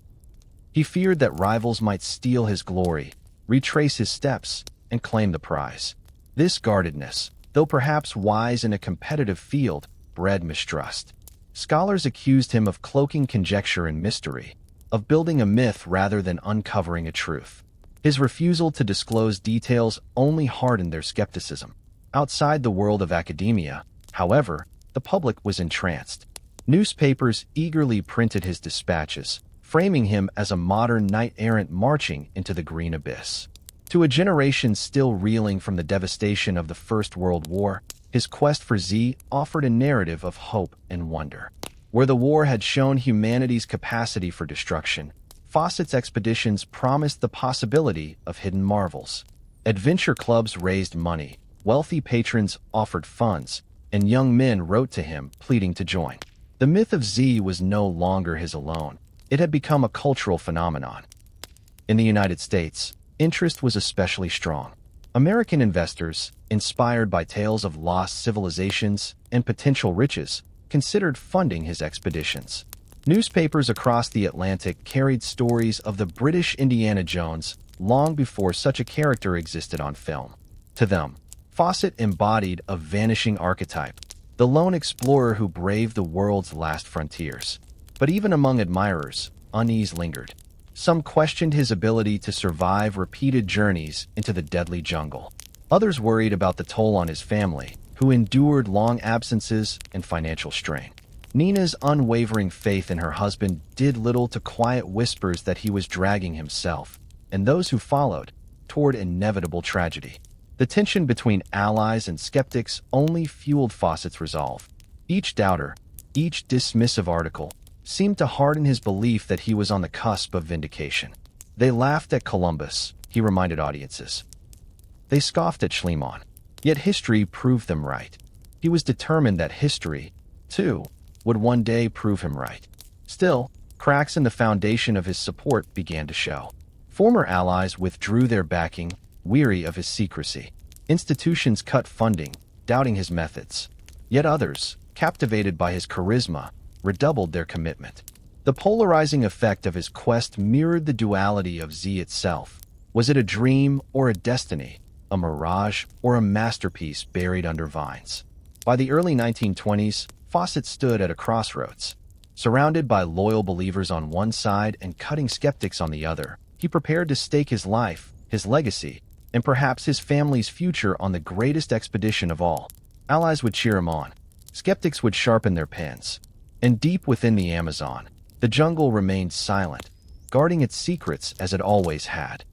He feared that rivals might steal his glory, retrace his steps, and claim the prize. This guardedness, though perhaps wise in a competitive field, bred mistrust. Scholars accused him of cloaking conjecture and mystery, of building a myth rather than uncovering a truth. His refusal to disclose details only hardened their skepticism. Outside the world of academia, however, the public was entranced. Newspapers eagerly printed his dispatches, framing him as a modern knight-errant marching into the green abyss. To a generation still reeling from the devastation of the First World War, his quest for Z offered a narrative of hope and wonder. Where the war had shown humanity's capacity for destruction, Fawcett's expeditions promised the possibility of hidden marvels. Adventure clubs raised money, wealthy patrons offered funds, and young men wrote to him pleading to join. The myth of Z was no longer his alone. It had become a cultural phenomenon. In the United States, interest was especially strong. American investors, inspired by tales of lost civilizations and potential riches, considered funding his expeditions. Newspapers across the Atlantic carried stories of the British Indiana Jones long before such a character existed on film. To them, Fawcett embodied a vanishing archetype, the lone explorer who braved the world's last frontiers. But even among admirers, unease lingered. Some questioned his ability to survive repeated journeys into the deadly jungle. Others worried about the toll on his family, who endured long absences and financial strain. Nina's unwavering faith in her husband did little to quiet whispers that he was dragging himself, and those who followed, toward inevitable tragedy. The tension between allies and skeptics only fueled Fawcett's resolve. Each doubter, each dismissive article, seemed to harden his belief that he was on the cusp of vindication. They laughed at Columbus, he reminded audiences. They scoffed at Schliemann. Yet history proved them right. He was determined that history, too, would one day prove him right. Still, cracks in the foundation of his support began to show. Former allies withdrew their backing, weary of his secrecy. Institutions cut funding, doubting his methods. Yet others, captivated by his charisma, redoubled their commitment. The polarizing effect of his quest mirrored the duality of Z itself. Was it a dream or a destiny, a mirage or a masterpiece buried under vines? By the early 1920s, Fawcett stood at a crossroads. Surrounded by loyal believers on one side and cutting skeptics on the other, he prepared to stake his life, his legacy, and perhaps his family's future on the greatest expedition of all. Allies would cheer him on. Skeptics would sharpen their pens. And deep within the Amazon, the jungle remained silent, guarding its secrets as it always had.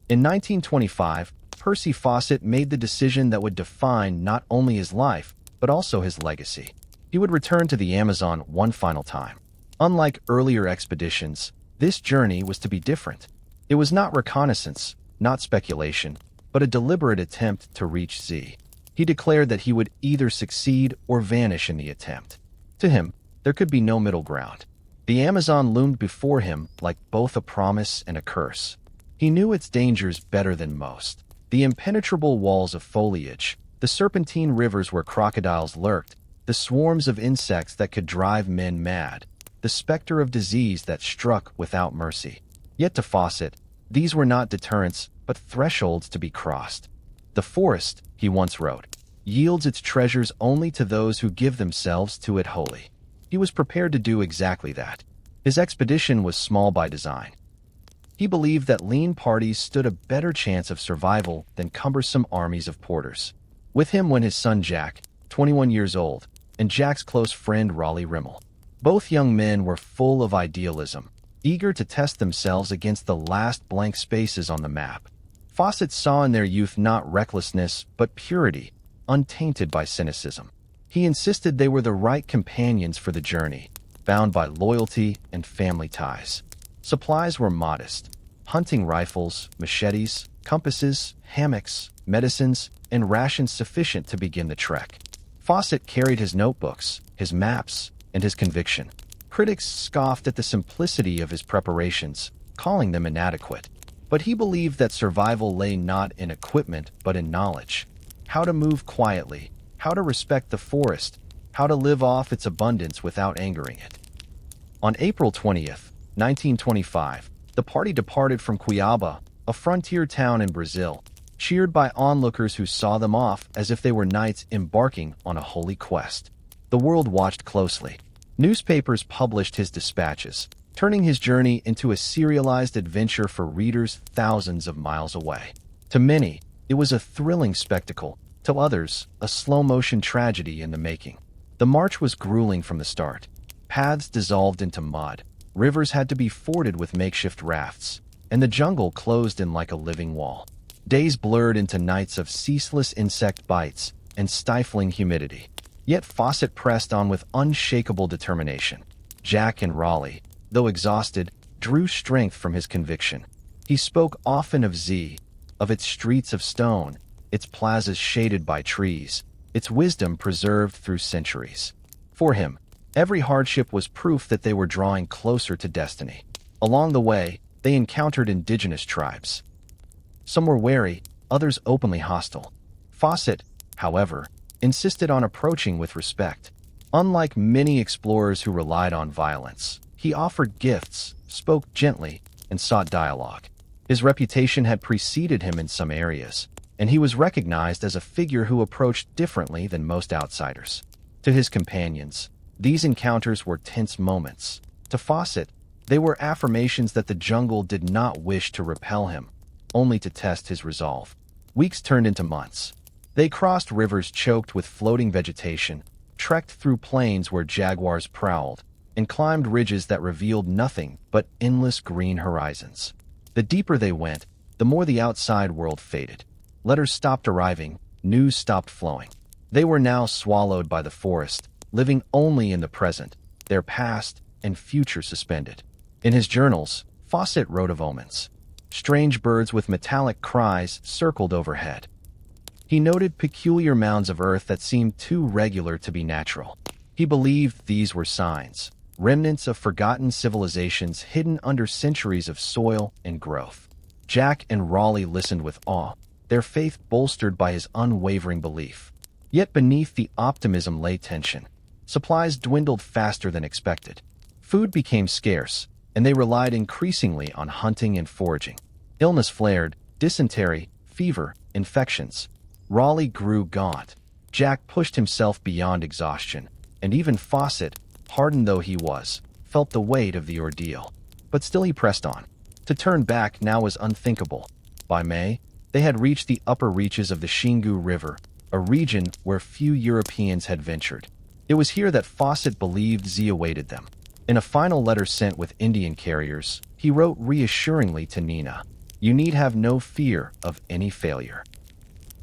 In 1925, Percy Fawcett made the decision that would define not only his life, but also his legacy. He would return to the Amazon one final time. Unlike earlier expeditions, this journey was to be different. It was not reconnaissance, not speculation, but a deliberate attempt to reach Z. He declared that he would either succeed or vanish in the attempt. To him, there could be no middle ground. The Amazon loomed before him like both a promise and a curse. He knew its dangers better than most. The impenetrable walls of foliage, the serpentine rivers where crocodiles lurked, the swarms of insects that could drive men mad, the specter of disease that struck without mercy. Yet to Fawcett, these were not deterrents, but thresholds to be crossed. The forest, he once wrote, yields its treasures only to those who give themselves to it wholly. He was prepared to do exactly that. His expedition was small by design. He believed that lean parties stood a better chance of survival than cumbersome armies of porters. With him went his son Jack, 21 years old, and Jack's close friend Raleigh Rimmel. Both young men were full of idealism, eager to test themselves against the last blank spaces on the map. Fawcett saw in their youth not recklessness, but purity, untainted by cynicism. He insisted they were the right companions for the journey, bound by loyalty and family ties. Supplies were modest: hunting rifles, machetes, compasses, hammocks, medicines, and rations sufficient to begin the trek. Fawcett carried his notebooks, his maps, and his conviction. Critics scoffed at the simplicity of his preparations, calling them inadequate. But he believed that survival lay not in equipment but in knowledge. How to move quietly, how to respect the forest, how to live off its abundance without angering it. On April 20th, 1925, the party departed from Cuiabá, a frontier town in Brazil, cheered by onlookers who saw them off as if they were knights embarking on a holy quest. The world watched closely. Newspapers published his dispatches, turning his journey into a serialized adventure for readers thousands of miles away. To many, it was a thrilling spectacle. To others, a slow-motion tragedy in the making. The march was grueling from the start. Paths dissolved into mud, rivers had to be forded with makeshift rafts, and the jungle closed in like a living wall. Days blurred into nights of ceaseless insect bites and stifling humidity. Yet Fawcett pressed on with unshakable determination. Jack and Raleigh, though exhausted, drew strength from his conviction. He spoke often of Z, of its streets of stone, its plazas shaded by trees, its wisdom preserved through centuries. For him, every hardship was proof that they were drawing closer to destiny. Along the way, they encountered indigenous tribes. Some were wary, others openly hostile. Fawcett, however, insisted on approaching with respect. Unlike many explorers who relied on violence, he offered gifts, spoke gently, and sought dialogue. His reputation had preceded him in some areas, and he was recognized as a figure who approached differently than most outsiders. To his companions, these encounters were tense moments. To Fawcett, they were affirmations that the jungle did not wish to repel him, only to test his resolve. Weeks turned into months. They crossed rivers choked with floating vegetation, trekked through plains where jaguars prowled, and climbed ridges that revealed nothing but endless green horizons. The deeper they went, the more the outside world faded. Letters stopped arriving, news stopped flowing. They were now swallowed by the forest, living only in the present, their past and future suspended. In his journals, Fawcett wrote of omens. Strange birds with metallic cries circled overhead. He noted peculiar mounds of earth that seemed too regular to be natural. He believed these were signs, remnants of forgotten civilizations hidden under centuries of soil and growth. Jack and Raleigh listened with awe. their faith bolstered by his unwavering belief. Yet beneath the optimism lay tension. Supplies dwindled faster than expected. Food became scarce, and they relied increasingly on hunting and foraging. Illness flared, dysentery, fever, infections. Raleigh grew gaunt. Jack pushed himself beyond exhaustion, and even Fawcett, hardened though he was, felt the weight of the ordeal. But still he pressed on. To turn back now was unthinkable. By May, they had reached the upper reaches of the Xingu River, a region where few Europeans had ventured. It was here that Fawcett believed Z awaited them. In a final letter sent with Indian carriers, he wrote reassuringly to Nina, "You need have no fear of any failure."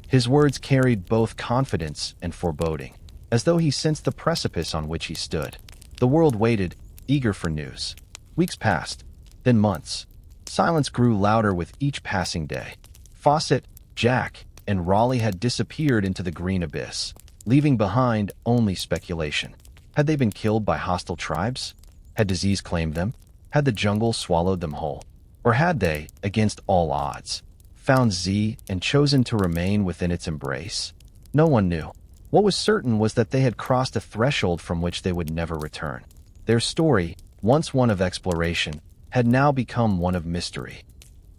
His words carried both confidence and foreboding, as though he sensed the precipice on which he stood. The world waited, eager for news. Weeks passed, then months. Silence grew louder with each passing day. Fawcett, Jack, and Raleigh had disappeared into the green abyss, leaving behind only speculation. Had they been killed by hostile tribes? Had disease claimed them? Had the jungle swallowed them whole? Or had they, against all odds, found Z and chosen to remain within its embrace? No one knew. What was certain was that they had crossed a threshold from which they would never return. Their story, once one of exploration, had now become one of mystery.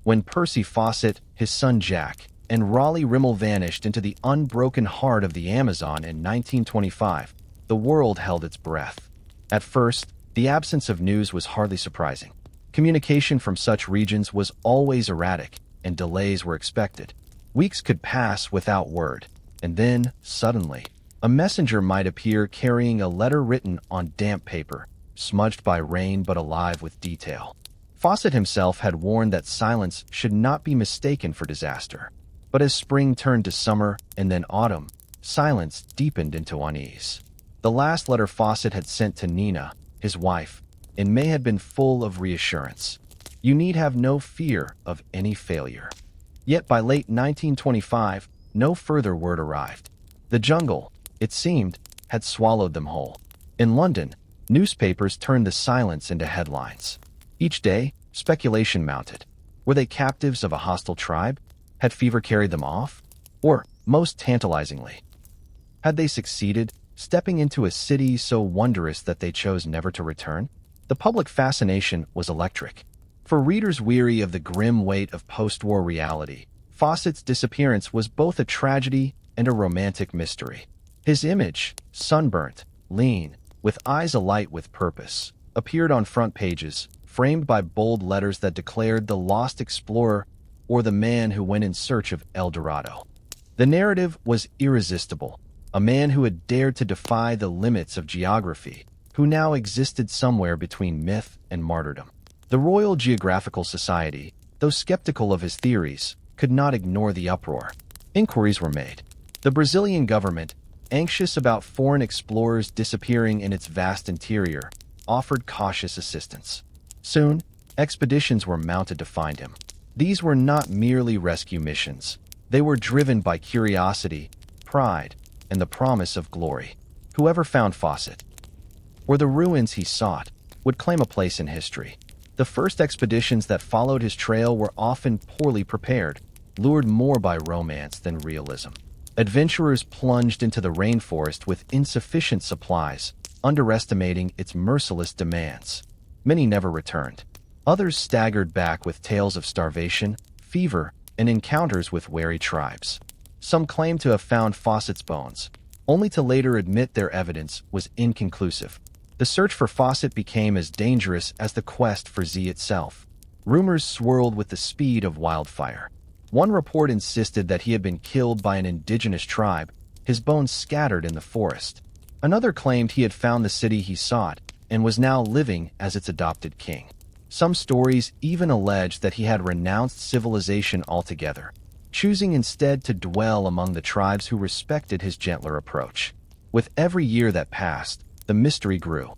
When Percy Fawcett, his son Jack, and Raleigh Rimmel vanished into the unbroken heart of the Amazon in 1925, the world held its breath. At first, the absence of news was hardly surprising. Communication from such regions was always erratic, and delays were expected. Weeks could pass without word, and then, suddenly, a messenger might appear carrying a letter written on damp paper, smudged by rain but alive with detail. Fawcett himself had warned that silence should not be mistaken for disaster. But as spring turned to summer and then autumn, silence deepened into unease. The last letter Fawcett had sent to Nina, his wife, in May had been full of reassurance. You need have no fear of any failure. Yet by late 1925, no further word arrived. The jungle, it seemed, had swallowed them whole. In London, newspapers turned the silence into headlines. Each day, speculation mounted. Were they captives of a hostile tribe? Had fever carried them off? Or, most tantalizingly, had they succeeded, stepping into a city so wondrous that they chose never to return? The public fascination was electric. For readers weary of the grim weight of post-war reality, Fawcett's disappearance was both a tragedy and a romantic mystery. His image, sunburnt, lean, with eyes alight with purpose, appeared on front pages, framed by bold letters that declared the lost explorer or the man who went in search of El Dorado. The narrative was irresistible, a man who had dared to defy the limits of geography, who now existed somewhere between myth and martyrdom. The Royal Geographical Society, though skeptical of his theories, could not ignore the uproar. Inquiries were made. The Brazilian government, anxious about foreign explorers disappearing in its vast interior, offered cautious assistance. Soon, expeditions were mounted to find him. These were not merely rescue missions. They were driven by curiosity, pride, and the promise of glory. Whoever found Fawcett, or the ruins he sought, would claim a place in history. The first expeditions that followed his trail were often poorly prepared, lured more by romance than realism. Adventurers plunged into the rainforest with insufficient supplies, underestimating its merciless demands. Many never returned. Others staggered back with tales of starvation, fever, and encounters with wary tribes. Some claimed to have found Fawcett's bones, only to later admit their evidence was inconclusive. The search for Fawcett became as dangerous as the quest for Z itself. Rumors swirled with the speed of wildfire. One report insisted that he had been killed by an indigenous tribe, his bones scattered in the forest. Another claimed he had found the city he sought and was now living as its adopted king. Some stories even alleged that he had renounced civilization altogether, choosing instead to dwell among the tribes who respected his gentler approach. With every year that passed, the mystery grew.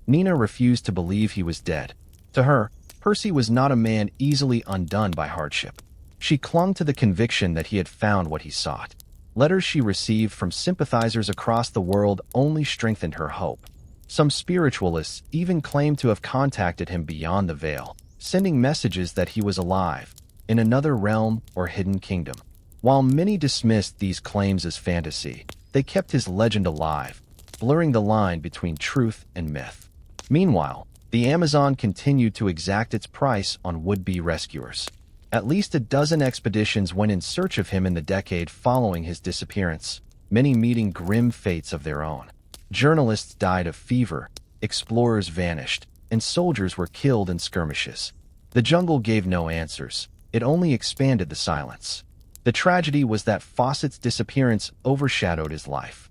Nina refused to believe he was dead. To her, Percy was not a man easily undone by hardship. She clung to the conviction that he had found what he sought. Letters she received from sympathizers across the world only strengthened her hope. Some spiritualists even claimed to have contacted him beyond the veil, sending messages that he was alive, in another realm or hidden kingdom. While many dismissed these claims as fantasy, they kept his legend alive, blurring the line between truth and myth. Meanwhile, the Amazon continued to exact its price on would-be rescuers. At least a dozen expeditions went in search of him in the decade following his disappearance, many meeting grim fates of their own. Journalists died of fever, explorers vanished, and soldiers were killed in skirmishes. The jungle gave no answers, it only expanded the silence. The tragedy was that Fawcett's disappearance overshadowed his life.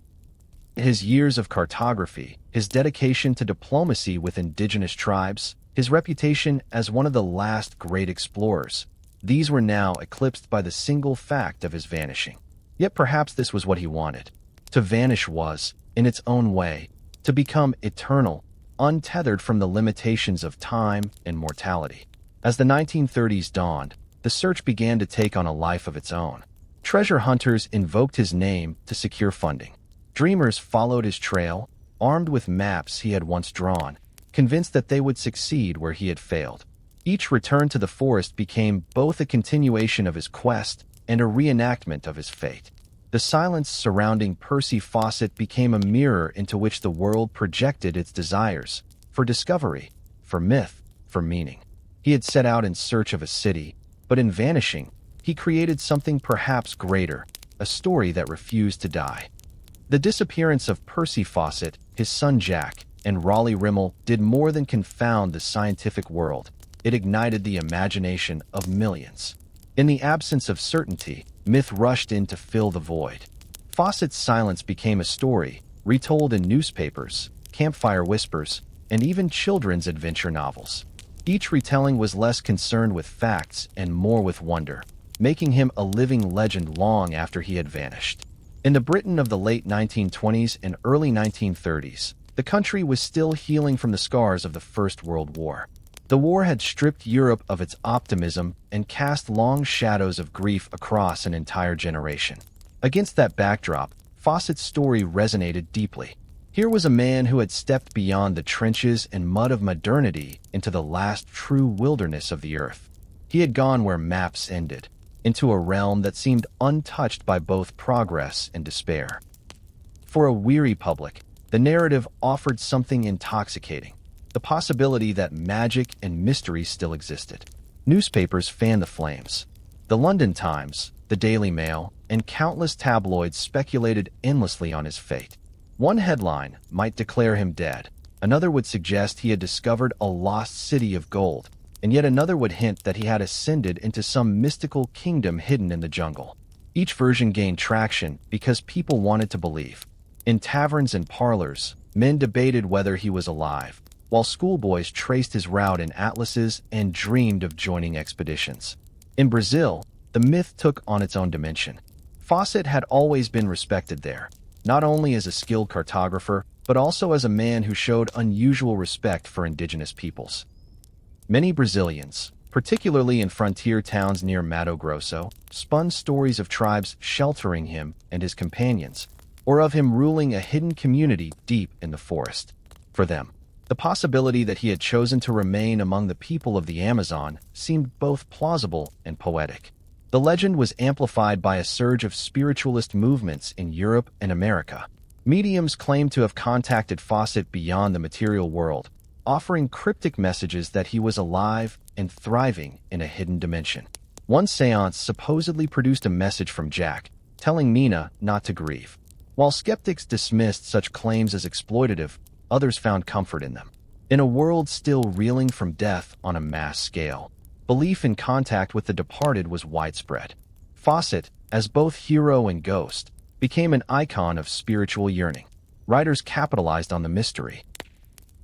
His years of cartography, his dedication to diplomacy with indigenous tribes, his reputation as one of the last great explorers, these were now eclipsed by the single fact of his vanishing. Yet perhaps this was what he wanted. To vanish was, in its own way, to become eternal, untethered from the limitations of time and mortality. As the 1930s dawned, the search began to take on a life of its own. Treasure hunters invoked his name to secure funding. Dreamers followed his trail, armed with maps he had once drawn, convinced that they would succeed where he had failed. Each return to the forest became both a continuation of his quest and a reenactment of his fate. The silence surrounding Percy Fawcett became a mirror into which the world projected its desires, for discovery, for myth, for meaning. He had set out in search of a city, but in vanishing, he created something perhaps greater, a story that refused to die. The disappearance of Percy Fawcett, his son Jack, and Raleigh Rimmel did more than confound the scientific world. It ignited the imagination of millions. In the absence of certainty, myth rushed in to fill the void. Fawcett's silence became a story, retold in newspapers, campfire whispers, and even children's adventure novels. Each retelling was less concerned with facts and more with wonder, making him a living legend long after he had vanished. In the Britain of the late 1920s and early 1930s, the country was still healing from the scars of the First World War. The war had stripped Europe of its optimism and cast long shadows of grief across an entire generation. Against that backdrop, Fawcett's story resonated deeply. Here was a man who had stepped beyond the trenches and mud of modernity into the last true wilderness of the earth. He had gone where maps ended, into a realm that seemed untouched by both progress and despair. For a weary public, the narrative offered something intoxicating, the possibility that magic and mystery still existed. Newspapers fanned the flames. The London Times, the Daily Mail, and countless tabloids speculated endlessly on his fate. One headline might declare him dead, another would suggest he had discovered a lost city of gold, and yet another would hint that he had ascended into some mystical kingdom hidden in the jungle. Each version gained traction because people wanted to believe. In taverns and parlors, men debated whether he was alive, while schoolboys traced his route in atlases and dreamed of joining expeditions. In Brazil, the myth took on its own dimension. Fawcett had always been respected there, not only as a skilled cartographer, but also as a man who showed unusual respect for indigenous peoples. Many Brazilians, particularly in frontier towns near Mato Grosso, spun stories of tribes sheltering him and his companions, or of him ruling a hidden community deep in the forest. For them, the possibility that he had chosen to remain among the people of the Amazon seemed both plausible and poetic. The legend was amplified by a surge of spiritualist movements in Europe and America. Mediums claimed to have contacted Fawcett beyond the material world, offering cryptic messages that he was alive and thriving in a hidden dimension. One seance supposedly produced a message from Jack, telling Mina not to grieve. While skeptics dismissed such claims as exploitative, others found comfort in them. In a world still reeling from death on a mass scale, belief in contact with the departed was widespread. Fawcett, as both hero and ghost, became an icon of spiritual yearning. Writers capitalized on the mystery.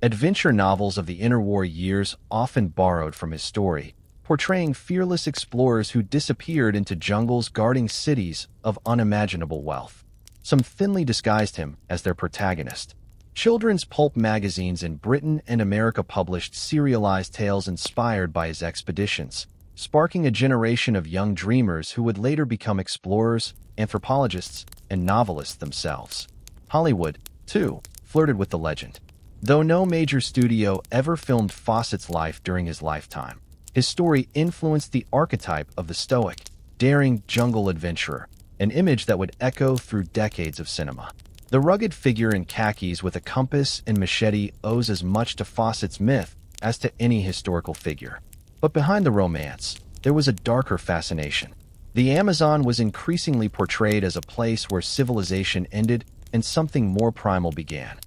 Adventure novels of the interwar years often borrowed from his story, portraying fearless explorers who disappeared into jungles guarding cities of unimaginable wealth. Some thinly disguised him as their protagonist. Children's pulp magazines in Britain and America published serialized tales inspired by his expeditions, sparking a generation of young dreamers who would later become explorers, anthropologists, and novelists themselves. Hollywood, too, flirted with the legend. Though no major studio ever filmed Fawcett's life during his lifetime, his story influenced the archetype of the Stoic, daring jungle adventurer, an image that would echo through decades of cinema. The rugged figure in khakis with a compass and machete owes as much to Fawcett's myth as to any historical figure. But behind the romance, there was a darker fascination. The Amazon was increasingly portrayed as a place where civilization ended and something more primal began.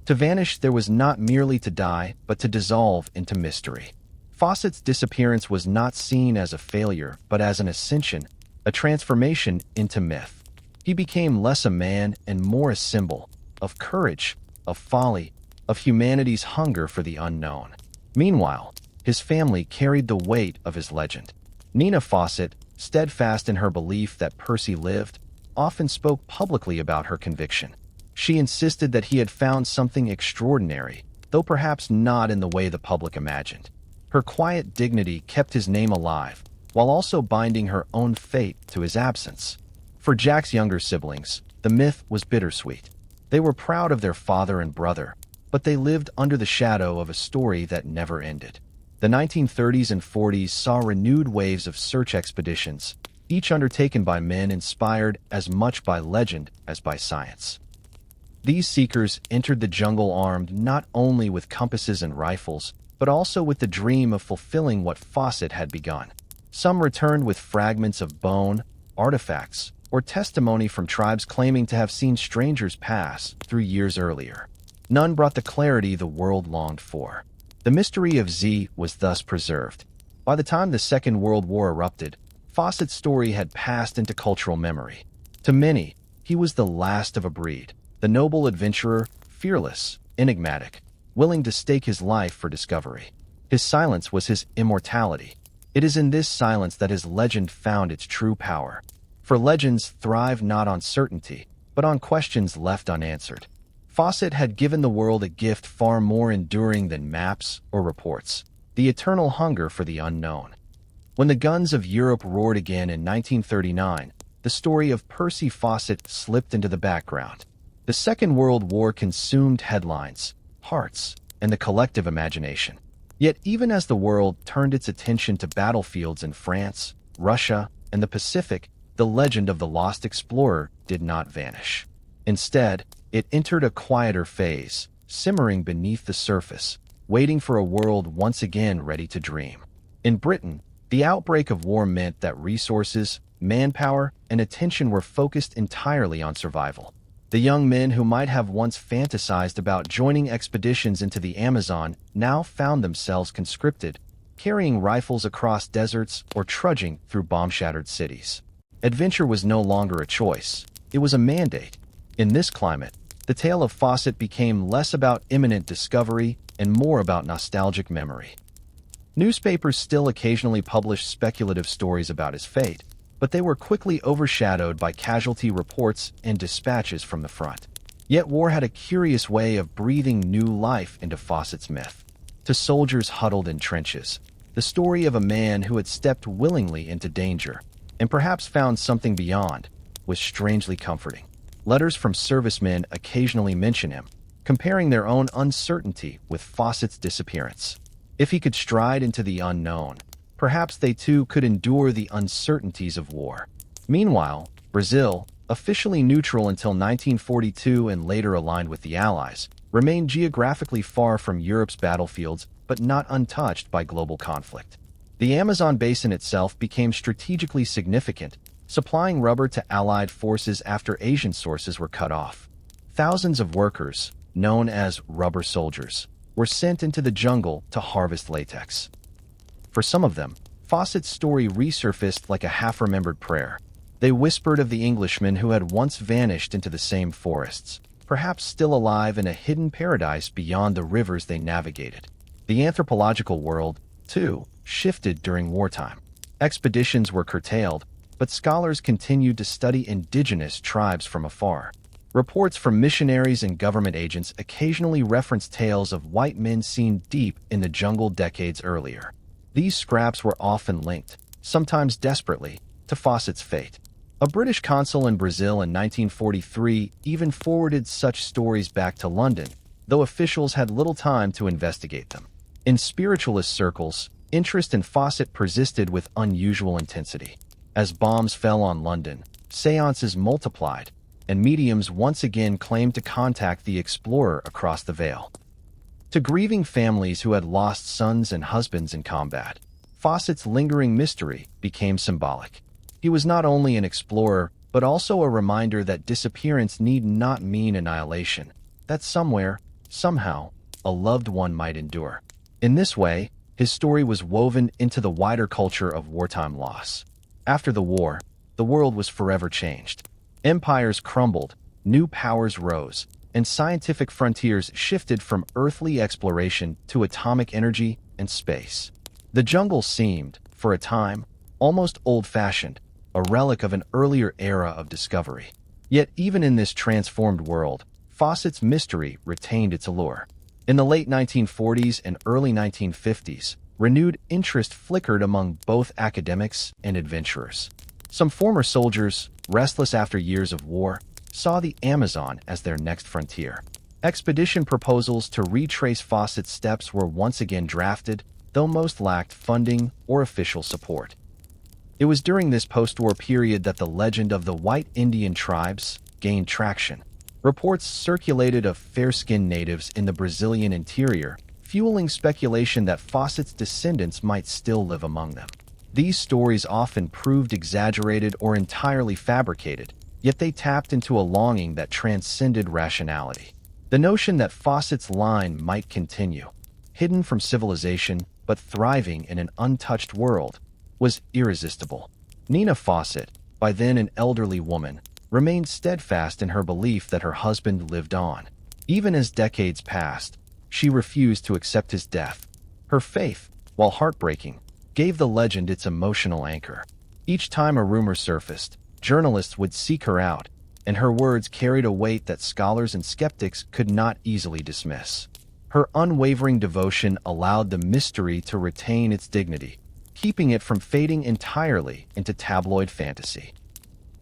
To vanish there was not merely to die, but to dissolve into mystery. Fawcett's disappearance was not seen as a failure, but as an ascension, a transformation into myth. He became less a man and more a symbol of courage, of folly, of humanity's hunger for the unknown. Meanwhile, his family carried the weight of his legend. Nina Fawcett, steadfast in her belief that Percy lived, often spoke publicly about her conviction. She insisted that he had found something extraordinary, though perhaps not in the way the public imagined. Her quiet dignity kept his name alive, while also binding her own fate to his absence. For Jack's younger siblings, the myth was bittersweet. They were proud of their father and brother, but they lived under the shadow of a story that never ended. The 1930s and 40s saw renewed waves of search expeditions, each undertaken by men inspired as much by legend as by science. These seekers entered the jungle armed not only with compasses and rifles, but also with the dream of fulfilling what Fawcett had begun. Some returned with fragments of bone, artifacts, or testimony from tribes claiming to have seen strangers pass through years earlier. None brought the clarity the world longed for. The mystery of Z was thus preserved. By the time the Second World War erupted, Fawcett's story had passed into cultural memory. To many, he was the last of a breed, the noble adventurer, fearless, enigmatic, willing to stake his life for discovery. His silence was his immortality. It is in this silence that his legend found its true power. For legends thrive not on certainty, but on questions left unanswered. Fawcett had given the world a gift far more enduring than maps or reports: the eternal hunger for the unknown. When the guns of Europe roared again in 1939, the story of Percy Fawcett slipped into the background. The Second World War consumed headlines, hearts, and the collective imagination. Yet even as the world turned its attention to battlefields in France, Russia, and the Pacific, the legend of the lost explorer did not vanish. Instead, it entered a quieter phase, simmering beneath the surface, waiting for a world once again ready to dream. In Britain, the outbreak of war meant that resources, manpower, and attention were focused entirely on survival. The young men who might have once fantasized about joining expeditions into the Amazon now found themselves conscripted, carrying rifles across deserts or trudging through bomb-shattered cities. Adventure was no longer a choice. It was a mandate. In this climate, the tale of Fawcett became less about imminent discovery and more about nostalgic memory. Newspapers still occasionally published speculative stories about his fate, but they were quickly overshadowed by casualty reports and dispatches from the front. Yet war had a curious way of breathing new life into Fawcett's myth. To soldiers huddled in trenches, the story of a man who had stepped willingly into danger, and perhaps found something beyond, was strangely comforting. Letters from servicemen occasionally mention him, comparing their own uncertainty with Fawcett's disappearance. If he could stride into the unknown, perhaps they too could endure the uncertainties of war. Meanwhile, Brazil, officially neutral until 1942 and later aligned with the Allies, remained geographically far from Europe's battlefields but not untouched by global conflict. The Amazon basin itself became strategically significant, supplying rubber to Allied forces after Asian sources were cut off. Thousands of workers, known as rubber soldiers, were sent into the jungle to harvest latex. For some of them, Fawcett's story resurfaced like a half-remembered prayer. They whispered of the Englishmen who had once vanished into the same forests, perhaps still alive in a hidden paradise beyond the rivers they navigated. The anthropological world, too, shifted during wartime. Expeditions were curtailed, but scholars continued to study indigenous tribes from afar. Reports from missionaries and government agents occasionally referenced tales of white men seen deep in the jungle decades earlier. These scraps were often linked, sometimes desperately, to Fawcett's fate. A British consul in Brazil in 1943 even forwarded such stories back to London, though officials had little time to investigate them. In spiritualist circles, interest in Fawcett persisted with unusual intensity. As bombs fell on London, seances multiplied, and mediums once again claimed to contact the explorer across the Vale. To grieving families who had lost sons and husbands in combat, Fawcett's lingering mystery became symbolic. He was not only an explorer, but also a reminder that disappearance need not mean annihilation, that somewhere, somehow, a loved one might endure. In this way, his story was woven into the wider culture of wartime loss. After the war, the world was forever changed. Empires crumbled, new powers rose, and scientific frontiers shifted from earthly exploration to atomic energy and space. The jungle seemed, for a time, almost old-fashioned, a relic of an earlier era of discovery. Yet even in this transformed world, Fawcett's mystery retained its allure. In the late 1940s and early 1950s, renewed interest flickered among both academics and adventurers. Some former soldiers, restless after years of war, saw the Amazon as their next frontier. Expedition proposals to retrace Fawcett's steps were once again drafted, though most lacked funding or official support. It was during this post-war period that the legend of the White Indian tribes gained traction. Reports circulated of fair-skinned natives in the Brazilian interior, fueling speculation that Fawcett's descendants might still live among them. These stories often proved exaggerated or entirely fabricated, yet they tapped into a longing that transcended rationality. The notion that Fawcett's line might continue, hidden from civilization but thriving in an untouched world, was irresistible. Nina Fawcett, by then an elderly woman, remained steadfast in her belief that her husband lived on. Even as decades passed, she refused to accept his death. Her faith, while heartbreaking, gave the legend its emotional anchor. Each time a rumor surfaced, journalists would seek her out, and her words carried a weight that scholars and skeptics could not easily dismiss. Her unwavering devotion allowed the mystery to retain its dignity, keeping it from fading entirely into tabloid fantasy.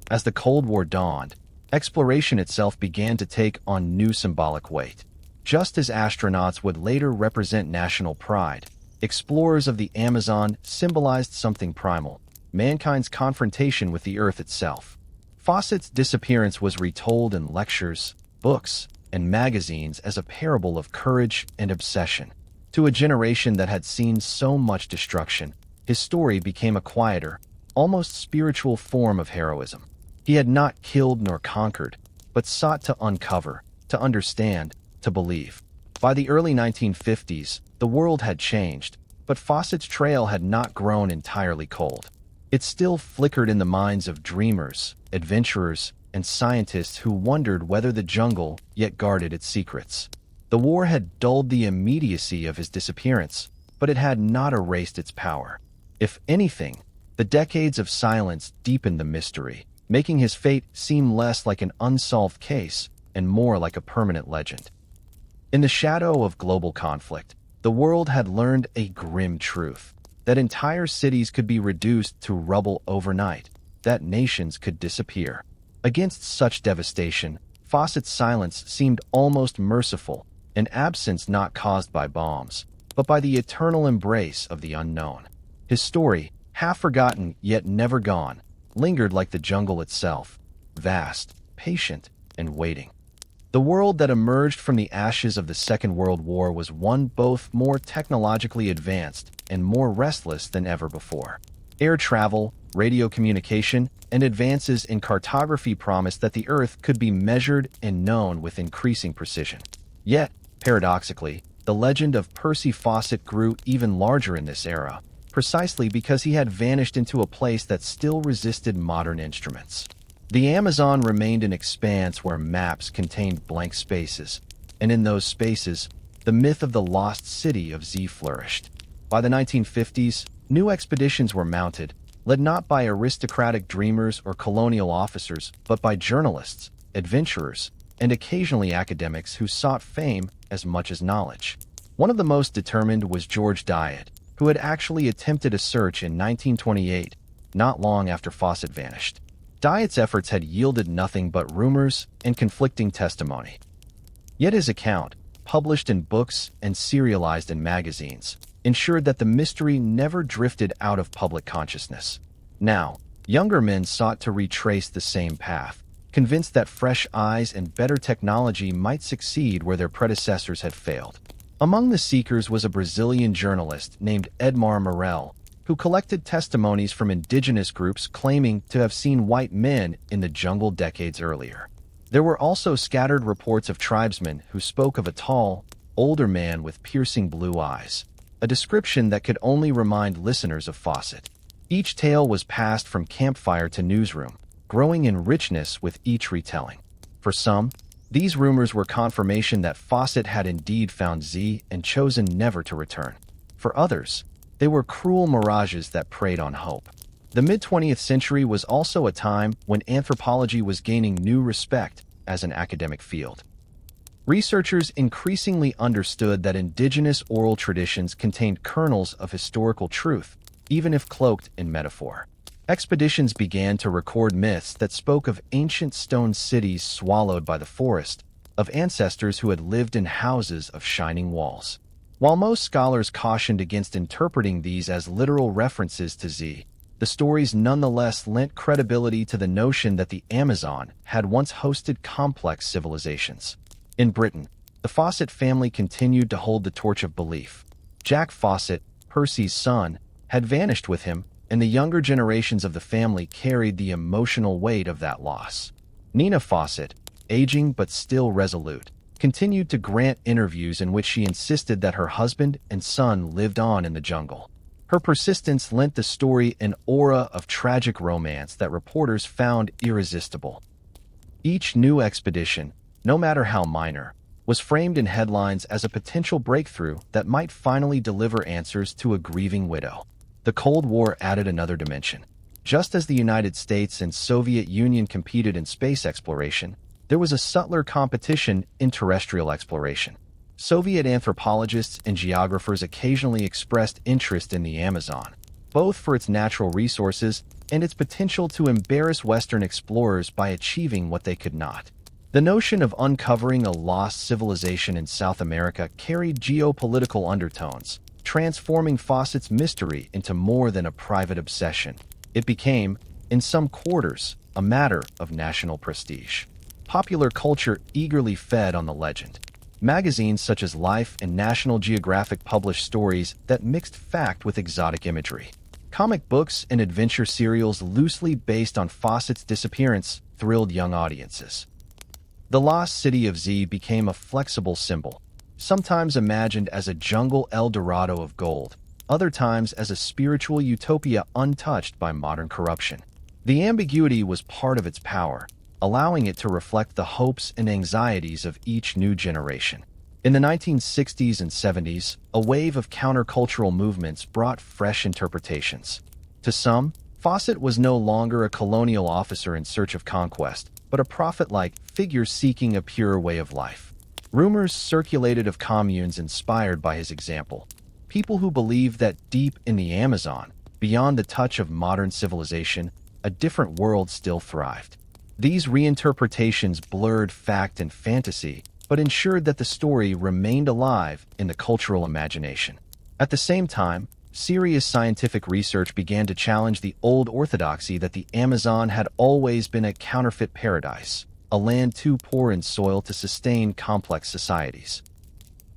As the Cold War dawned, exploration itself began to take on new symbolic weight. Just as astronauts would later represent national pride, explorers of the Amazon symbolized something primal, mankind's confrontation with the Earth itself. Fawcett's disappearance was retold in lectures, books, and magazines as a parable of courage and obsession. To a generation that had seen so much destruction, his story became a quieter, almost spiritual form of heroism. He had not killed nor conquered, but sought to uncover, to understand, to believe. By the early 1950s, the world had changed, but Fawcett's trail had not grown entirely cold. It still flickered in the minds of dreamers, adventurers, and scientists who wondered whether the jungle yet guarded its secrets. The war had dulled the immediacy of his disappearance, but it had not erased its power. If anything, the decades of silence deepened the mystery, making his fate seem less like an unsolved case and more like a permanent legend. In the shadow of global conflict, the world had learned a grim truth, that entire cities could be reduced to rubble overnight, that nations could disappear. Against such devastation, Fawcett's silence seemed almost merciful, an absence not caused by bombs, but by the eternal embrace of the unknown. His story, half forgotten yet never gone, lingered like the jungle itself, vast, patient, and waiting. The world that emerged from the ashes of the Second World War was one both more technologically advanced and more restless than ever before. Air travel, radio communication, and advances in cartography promised that the Earth could be measured and known with increasing precision. Yet, paradoxically, the legend of Percy Fawcett grew even larger in this era, precisely because he had vanished into a place that still resisted modern instruments. The Amazon remained an expanse where maps contained blank spaces, and in those spaces, the myth of the lost city of Z flourished. By the 1950s, new expeditions were mounted, led not by aristocratic dreamers or colonial officers, but by journalists, adventurers, and occasionally academics who sought fame as much as knowledge. One of the most determined was George Dyett, who had actually attempted a search in 1928, not long after Fawcett vanished. Dyett's efforts had yielded nothing but rumors and conflicting testimony. Yet his account, published in books and serialized in magazines, ensured that the mystery never drifted out of public consciousness. Now, Younger men sought to retrace the same path, convinced that fresh eyes and better technology might succeed where their predecessors had failed. Among the seekers was a Brazilian journalist named Edmar Morel, who collected testimonies from indigenous groups claiming to have seen white men in the jungle decades earlier. There were also scattered reports of tribesmen who spoke of a tall, older man with piercing blue eyes, a description that could only remind listeners of Fawcett. Each tale was passed from campfire to newsroom, growing in richness with each retelling. For some, these rumors were confirmation that Fawcett had indeed found Z and chosen never to return. For others, they were cruel mirages that preyed on hope. The mid-20th century was also a time when anthropology was gaining new respect as an academic field. Researchers increasingly understood that indigenous oral traditions contained kernels of historical truth, even if cloaked in metaphor. Expeditions began to record myths that spoke of ancient stone cities swallowed by the forest, of ancestors who had lived in houses of shining walls. While most scholars cautioned against interpreting these as literal references to Z, the stories nonetheless lent credibility to the notion that the Amazon had once hosted complex civilizations. In Britain, the Fawcett family continued to hold the torch of belief. Jack Fawcett, Percy's son, had vanished with him, and the younger generations of the family carried the emotional weight of that loss. Nina Fawcett, aging but still resolute, continued to grant interviews in which she insisted that her husband and son lived on in the jungle. Her persistence lent the story an aura of tragic romance that reporters found irresistible. Each new expedition, no matter how minor, was framed in headlines as a potential breakthrough that might finally deliver answers to a grieving widow. The Cold War added another dimension. Just as the United States and Soviet Union competed in space exploration, there was a subtler competition in terrestrial exploration. Soviet anthropologists and geographers occasionally expressed interest in the Amazon, both for its natural resources and its potential to embarrass Western explorers by achieving what they could not. The notion of uncovering a lost civilization in South America carried geopolitical undertones, transforming Fawcett's mystery into more than a private obsession. It became, in some quarters, a matter of national prestige. Popular culture eagerly fed on the legend. Magazines such as Life and National Geographic published stories that mixed fact with exotic imagery. Comic books and adventure serials loosely based on Fawcett's disappearance thrilled young audiences. The lost city of Z became a flexible symbol, sometimes imagined as a jungle El Dorado of gold, other times as a spiritual utopia untouched by modern corruption. The ambiguity was part of its power, allowing it to reflect the hopes and anxieties of each new generation. In the 1960s and 70s, a wave of countercultural movements brought fresh interpretations. To some, Fawcett was no longer a colonial officer in search of conquest, but a prophet-like figure seeking a purer way of life. Rumors circulated of communes inspired by his example, people who believed that deep in the Amazon, beyond the touch of modern civilization, a different world still thrived. These reinterpretations blurred fact and fantasy, but ensured that the story remained alive in the cultural imagination. At the same time, serious scientific research began to challenge the old orthodoxy that the Amazon had always been a counterfeit paradise, a land too poor in soil to sustain complex societies.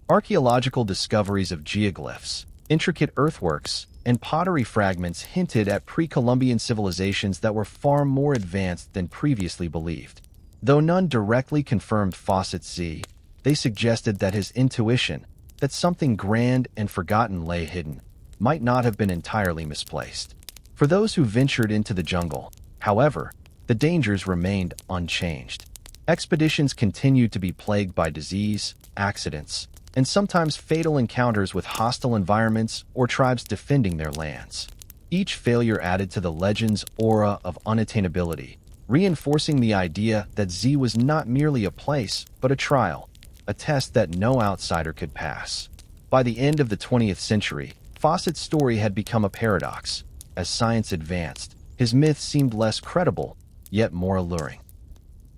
Archaeological discoveries of geoglyphs, intricate earthworks, and pottery fragments hinted at pre-Columbian civilizations that were far more advanced than previously believed. Though none directly confirmed Fawcett's Z, they suggested that his intuition, that something grand and forgotten lay hidden, might not have been entirely misplaced. For those who ventured into the jungle, however, the dangers remained unchanged. Expeditions continued to be plagued by disease, accidents, and sometimes fatal encounters with hostile environments or tribes defending their lands. Each failure added to the legend's aura of unattainability, reinforcing the idea that Z was not merely a place, but a trial, a test that no outsider could pass. By the end of the 20th century, Fawcett's story had become a paradox. As science advanced, his myth seemed less credible, yet more alluring.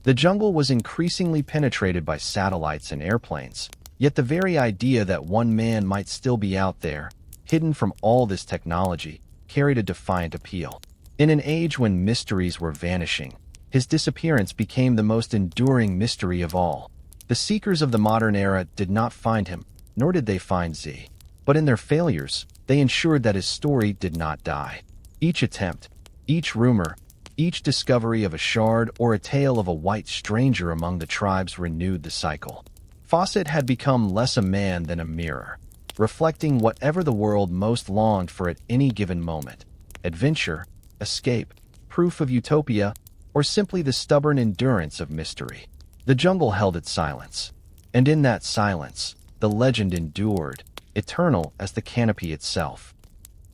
The jungle was increasingly penetrated by satellites and airplanes, yet the very idea that one man might still be out there, hidden from all this technology, carried a defiant appeal. In an age when mysteries were vanishing, his disappearance became the most enduring mystery of all. The seekers of the modern era did not find him, nor did they find Z. But in their failures, they ensured that his story did not die. Each attempt, each rumor, each discovery of a shard or a tale of a white stranger among the tribes renewed the cycle. Fawcett had become less a man than a mirror, reflecting whatever the world most longed for at any given moment: adventure, escape, proof of utopia, or simply the stubborn endurance of mystery. The jungle held its silence, and in that silence, the legend endured, eternal as the canopy itself.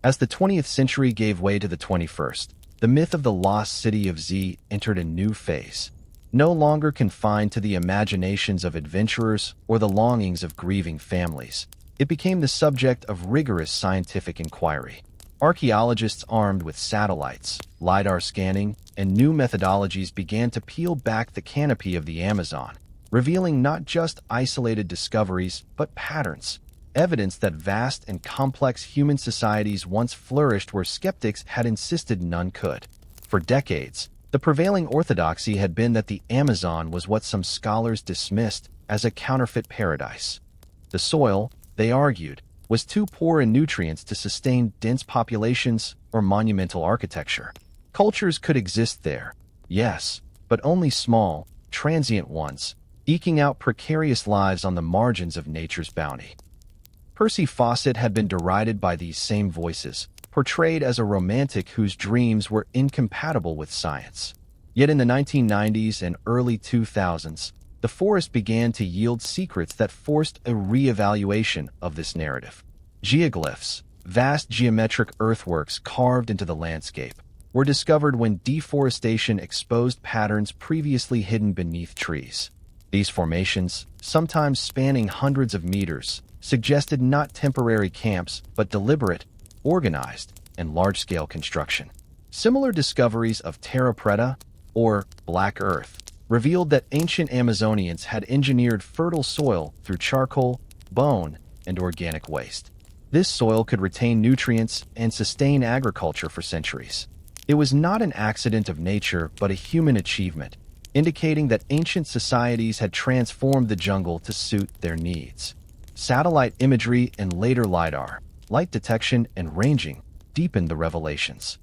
As the 20th century gave way to the 21st, the myth of the lost city of Z entered a new phase. No longer confined to the imaginations of adventurers or the longings of grieving families, it became the subject of rigorous scientific inquiry. Archaeologists armed with satellites, LiDAR scanning, and new methodologies began to peel back the canopy of the Amazon, revealing not just isolated discoveries, but patterns, evidence that vast and complex human societies once flourished where skeptics had insisted none could. For decades, the prevailing orthodoxy had been that the Amazon was what some scholars dismissed as a counterfeit paradise. The soil, they argued, was too poor in nutrients to sustain dense populations or monumental architecture. Cultures could exist there, yes, but only small, transient ones, eking out precarious lives on the margins of nature's bounty. Percy Fawcett had been derided by these same voices, portrayed as a romantic whose dreams were incompatible with science. Yet in the 1990s and early 2000s, the forest began to yield secrets that forced a re-evaluation of this narrative. Geoglyphs, vast geometric earthworks carved into the landscape, were discovered when deforestation exposed patterns previously hidden beneath trees. These formations, sometimes spanning hundreds of meters, suggested not temporary camps but deliberate, organized, and large-scale construction. Similar discoveries of terra preta, or black earth, revealed that ancient Amazonians had engineered fertile soil through charcoal, bone, and organic waste. This soil could retain nutrients and sustain agriculture for centuries. It was not an accident of nature but a human achievement, indicating that ancient societies had transformed the jungle to suit their needs. Satellite imagery and later LiDAR, light detection and ranging, deepened the revelations.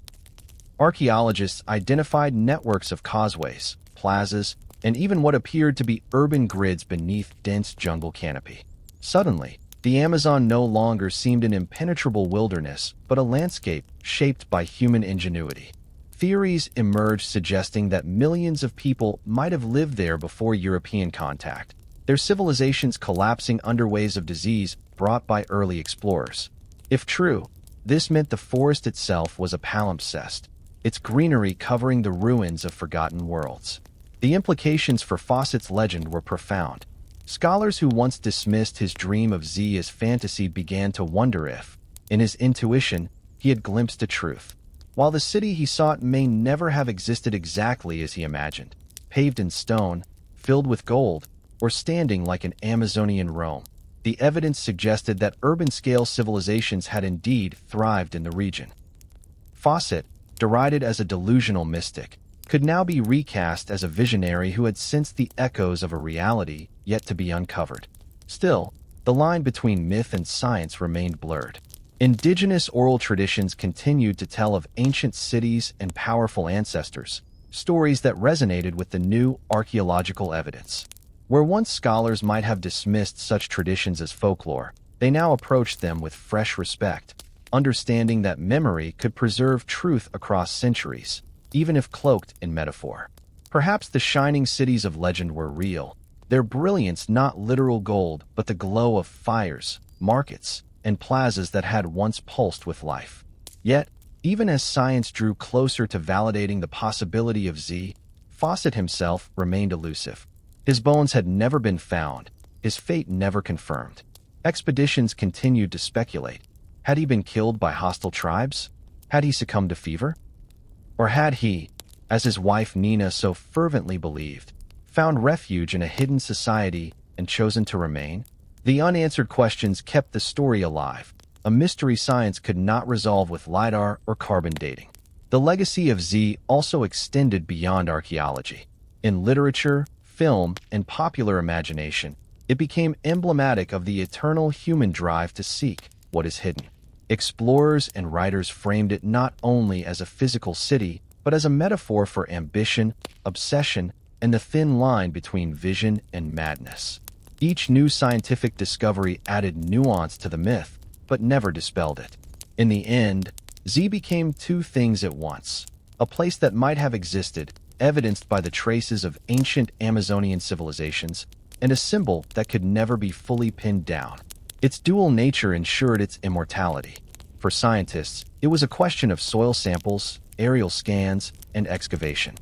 Archaeologists identified networks of causeways, plazas, and even what appeared to be urban grids beneath dense jungle canopy. Suddenly, the Amazon no longer seemed an impenetrable wilderness, but a landscape shaped by human ingenuity. Theories emerged suggesting that millions of people might have lived there before European contact, their civilizations collapsing under waves of disease brought by early explorers. If true, this meant the forest itself was a palimpsest, its greenery covering the ruins of forgotten worlds. The implications for Fawcett's legend were profound. Scholars who once dismissed his dream of Z as fantasy began to wonder if, in his intuition, he had glimpsed a truth. While the city he sought may never have existed exactly as he imagined, paved in stone, filled with gold, or standing like an Amazonian Rome, the evidence suggested that urban-scale civilizations had indeed thrived in the region. Fawcett, derided as a delusional mystic, could now be recast as a visionary who had sensed the echoes of a reality yet to be uncovered. Still, the line between myth and science remained blurred. Indigenous oral traditions continued to tell of ancient cities and powerful ancestors, stories that resonated with the new archaeological evidence. Where once scholars might have dismissed such traditions as folklore, they now approached them with fresh respect, understanding that memory could preserve truth across centuries, even if cloaked in metaphor. Perhaps the shining cities of legend were real, their brilliance not literal gold but the glow of fires, markets, and plazas that had once pulsed with life. Yet, even as science drew closer to validating the possibility of Z, Fawcett himself remained elusive. His bones had never been found, his fate never confirmed. Expeditions continued to speculate. Had he been killed by hostile tribes? Had he succumbed to fever? Or had he, as his wife Nina so fervently believed, found refuge in a hidden society and chosen to remain? The unanswered questions kept the story alive, a mystery science could not resolve with LiDAR or carbon dating. The legacy of Z also extended beyond archaeology. In literature, film, and popular imagination, it became emblematic of the eternal human drive to seek what is hidden. Explorers and writers framed it not only as a physical city, but as a metaphor for ambition, obsession, and the thin line between vision and madness. Each new scientific discovery added nuance to the myth, but never dispelled it. In the end, Z became two things at once: a place that might have existed, evidenced by the traces of ancient Amazonian civilizations, and a symbol that could never be fully pinned down. Its dual nature ensured its immortality. For scientists, it was a question of soil samples, aerial scans, and excavation.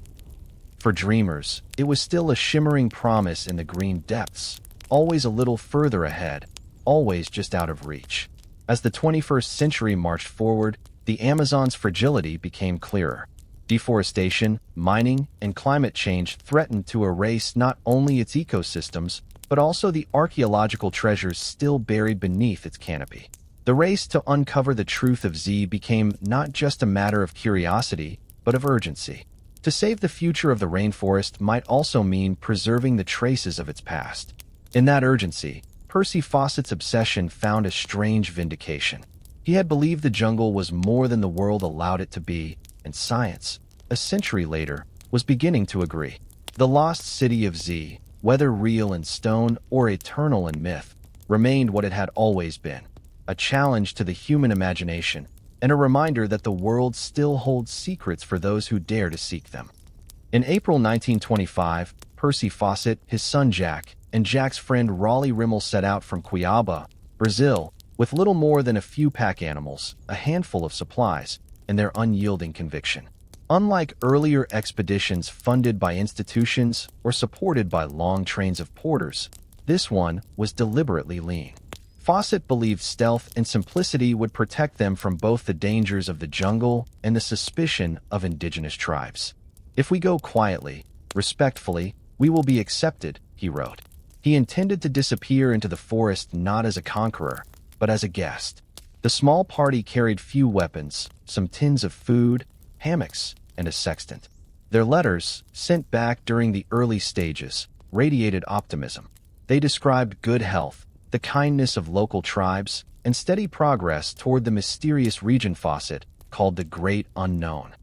For dreamers, it was still a shimmering promise in the green depths, always a little further ahead, always just out of reach. As the 21st century marched forward, the Amazon's fragility became clearer. Deforestation, mining, and climate change threatened to erase not only its ecosystems, but also the archaeological treasures still buried beneath its canopy. The race to uncover the truth of Z became not just a matter of curiosity, but of urgency. To save the future of the rainforest might also mean preserving the traces of its past. In that urgency, Percy Fawcett's obsession found a strange vindication. He had believed the jungle was more than the world allowed it to be, and science, a century later, was beginning to agree. The lost city of Z, whether real in stone or eternal in myth, remained what it had always been: a challenge to the human imagination, and a reminder that the world still holds secrets for those who dare to seek them. In April 1925, Percy Fawcett, his son Jack, and Jack's friend Raleigh Rimmel set out from Cuiabá, Brazil, with little more than a few pack animals, a handful of supplies, and their unyielding conviction. Unlike earlier expeditions funded by institutions or supported by long trains of porters, this one was deliberately lean. Fawcett believed stealth and simplicity would protect them from both the dangers of the jungle and the suspicion of indigenous tribes. "If we go quietly, respectfully, we will be accepted," he wrote. He intended to disappear into the forest not as a conqueror, but as a guest. The small party carried few weapons, some tins of food, hammocks, and a sextant. Their letters, sent back during the early stages, radiated optimism. They described good health, the kindness of local tribes, and steady progress toward the mysterious region Fawcett called the Great Unknown.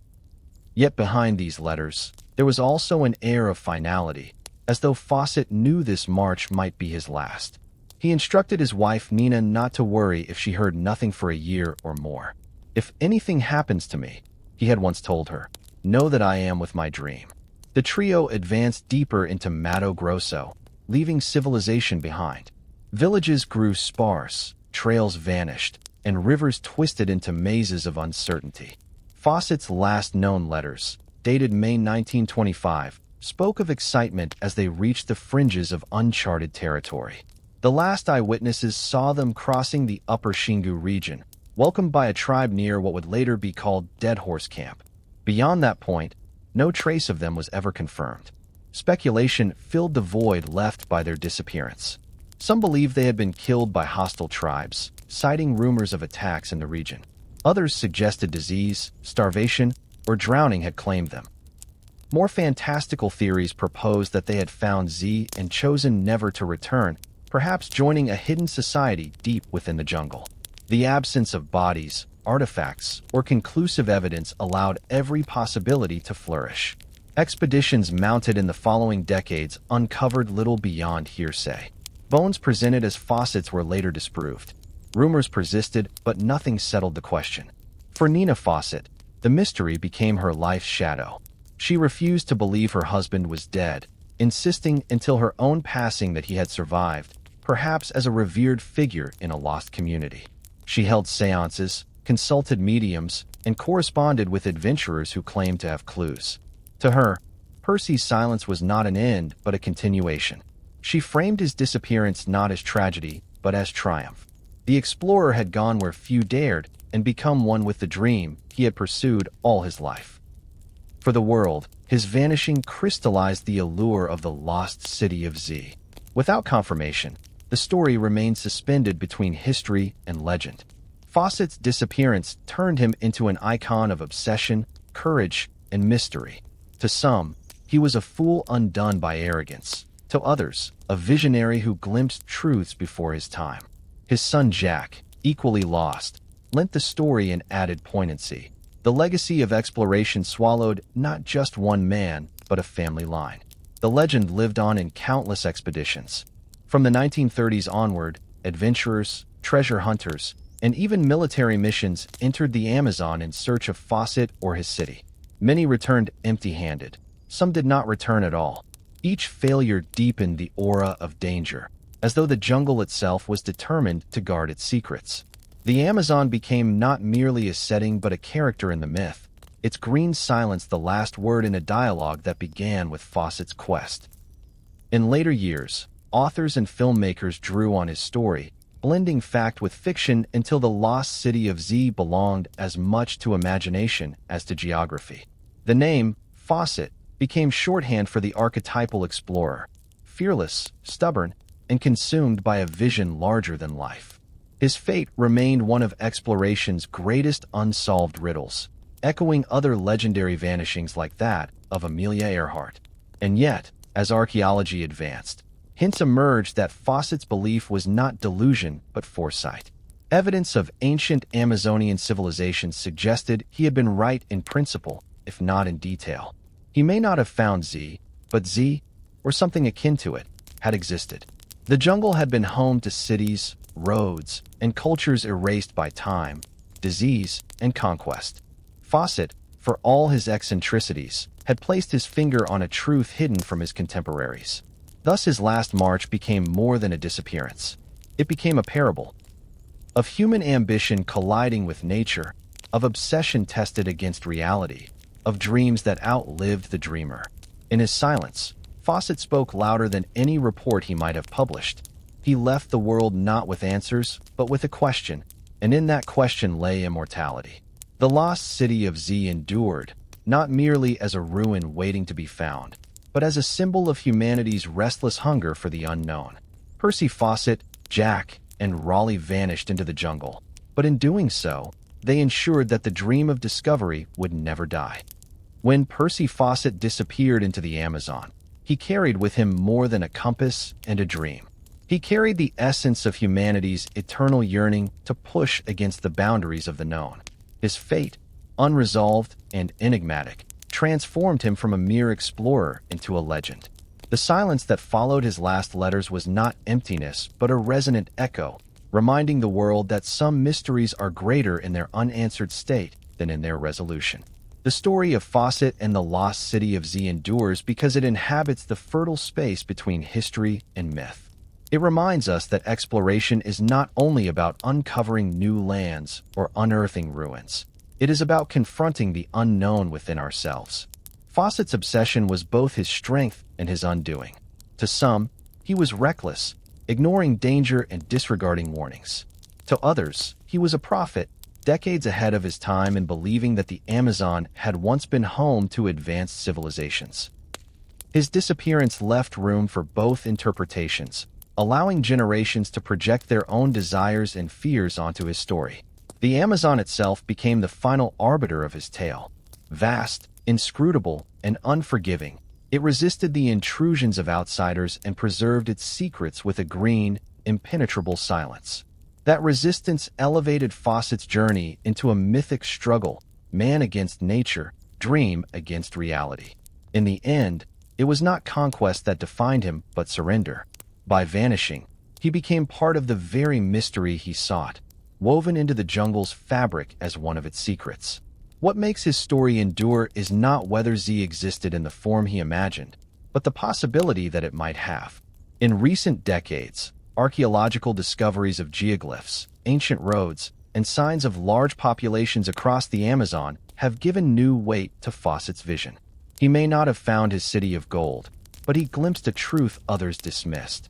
Yet behind these letters, there was also an air of finality, as though Fawcett knew this march might be his last. He instructed his wife Nina not to worry if she heard nothing for a year or more. "If anything happens to me," he had once told her, "know that I am with my dream." The trio advanced deeper into Mato Grosso, leaving civilization behind. Villages grew sparse, trails vanished, and rivers twisted into mazes of uncertainty. Fawcett's last known letters, dated May 1925, spoke of excitement as they reached the fringes of uncharted territory. The last eyewitnesses saw them crossing the upper Xingu region, welcomed by a tribe near what would later be called Dead Horse Camp. Beyond that point, no trace of them was ever confirmed. Speculation filled the void left by their disappearance. Some believed they had been killed by hostile tribes, citing rumors of attacks in the region. Others suggested disease, starvation, or drowning had claimed them. More fantastical theories proposed that they had found Z and chosen never to return, perhaps joining a hidden society deep within the jungle. The absence of bodies, artifacts, or conclusive evidence allowed every possibility to flourish. Expeditions mounted in the following decades uncovered little beyond hearsay. Bones presented as Fawcett's were later disproved. Rumors persisted, but nothing settled the question. For Nina Fawcett, the mystery became her life's shadow. She refused to believe her husband was dead, insisting until her own passing that he had survived, perhaps as a revered figure in a lost community. She held seances, consulted mediums, and corresponded with adventurers who claimed to have clues. To her, Percy's silence was not an end, but a continuation. She framed his disappearance not as tragedy, but as triumph. The explorer had gone where few dared and become one with the dream he had pursued all his life. For the world, his vanishing crystallized the allure of the lost city of Z. Without confirmation, the story remained suspended between history and legend. Fawcett's disappearance turned him into an icon of obsession, courage, and mystery. To some, he was a fool undone by arrogance. To others, a visionary who glimpsed truths before his time. His son Jack, equally lost, lent the story an added poignancy. The legacy of exploration swallowed not just one man, but a family line. The legend lived on in countless expeditions. From the 1930s onward, adventurers, treasure hunters, and even military missions entered the Amazon in search of Fawcett or his city. Many returned empty-handed. Some did not return at all. Each failure deepened the aura of danger, as though the jungle itself was determined to guard its secrets. The Amazon became not merely a setting but a character in the myth, its green silence the last word in a dialogue that began with Fawcett's quest. In later years, authors and filmmakers drew on his story, blending fact with fiction until the lost city of Z belonged as much to imagination as to geography. The name, Fawcett, became shorthand for the archetypal explorer, fearless, stubborn, and consumed by a vision larger than life. His fate remained one of exploration's greatest unsolved riddles, echoing other legendary vanishings like that of Amelia Earhart. And yet, as archaeology advanced, hints emerged that Fawcett's belief was not delusion but foresight. Evidence of ancient Amazonian civilizations suggested he had been right in principle, if not in detail. He may not have found Z, but Z, or something akin to it, had existed. The jungle had been home to cities, roads, and cultures erased by time, disease, and conquest. Fawcett, for all his eccentricities, had placed his finger on a truth hidden from his contemporaries. Thus his last march became more than a disappearance. It became a parable of human ambition colliding with nature, of obsession tested against reality, of dreams that outlived the dreamer. In his silence, Fawcett spoke louder than any report he might have published. He left the world not with answers, but with a question, and in that question lay immortality. The lost city of Z endured, not merely as a ruin waiting to be found, but as a symbol of humanity's restless hunger for the unknown. Percy Fawcett, Jack, and Raleigh vanished into the jungle, but in doing so, they ensured that the dream of discovery would never die. When Percy Fawcett disappeared into the Amazon, he carried with him more than a compass and a dream. He carried the essence of humanity's eternal yearning to push against the boundaries of the known. His fate, unresolved and enigmatic, transformed him from a mere explorer into a legend. The silence that followed his last letters was not emptiness, but a resonant echo, reminding the world that some mysteries are greater in their unanswered state than in their resolution. The story of Fawcett and the lost city of Z endures because it inhabits the fertile space between history and myth. It reminds us that exploration is not only about uncovering new lands or unearthing ruins. It is about confronting the unknown within ourselves. Fawcett's obsession was both his strength and his undoing. To some, he was reckless, ignoring danger and disregarding warnings. To others, he was a prophet, decades ahead of his time in believing that the Amazon had once been home to advanced civilizations. His disappearance left room for both interpretations, allowing generations to project their own desires and fears onto his story. The Amazon itself became the final arbiter of his tale. Vast, inscrutable, and unforgiving, it resisted the intrusions of outsiders and preserved its secrets with a green, impenetrable silence. That resistance elevated Fawcett's journey into a mythic struggle, man against nature, dream against reality. In the end, it was not conquest that defined him, but surrender. By vanishing, he became part of the very mystery he sought, woven into the jungle's fabric as one of its secrets. What makes his story endure is not whether Z existed in the form he imagined, but the possibility that it might have. In recent decades, archaeological discoveries of geoglyphs, ancient roads, and signs of large populations across the Amazon have given new weight to Fawcett's vision. He may not have found his city of gold, but he glimpsed a truth others dismissed.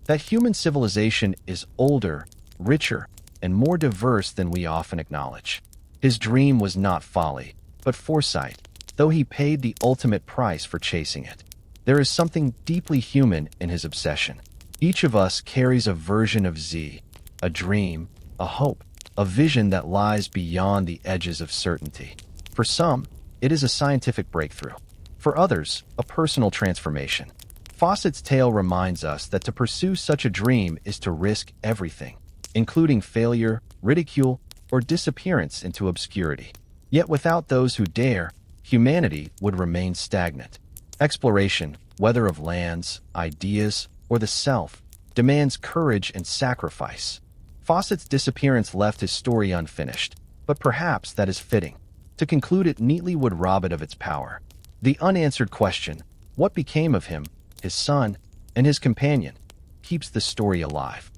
That human civilization is older, richer, and more diverse than we often acknowledge. His dream was not folly, but foresight, though he paid the ultimate price for chasing it. There is something deeply human in his obsession. Each of us carries a version of Z, a dream, a hope, a vision that lies beyond the edges of certainty. For some, it is a scientific breakthrough. For others, a personal transformation. Fawcett's tale reminds us that to pursue such a dream is to risk everything, including failure, ridicule, or disappearance into obscurity. Yet without those who dare, humanity would remain stagnant. Exploration, whether of lands, ideas, or the self, demands courage and sacrifice. Fawcett's disappearance left his story unfinished, but perhaps that is fitting. To conclude it neatly would rob it of its power. The unanswered question, what became of him, his son, and his companion, keeps the story alive.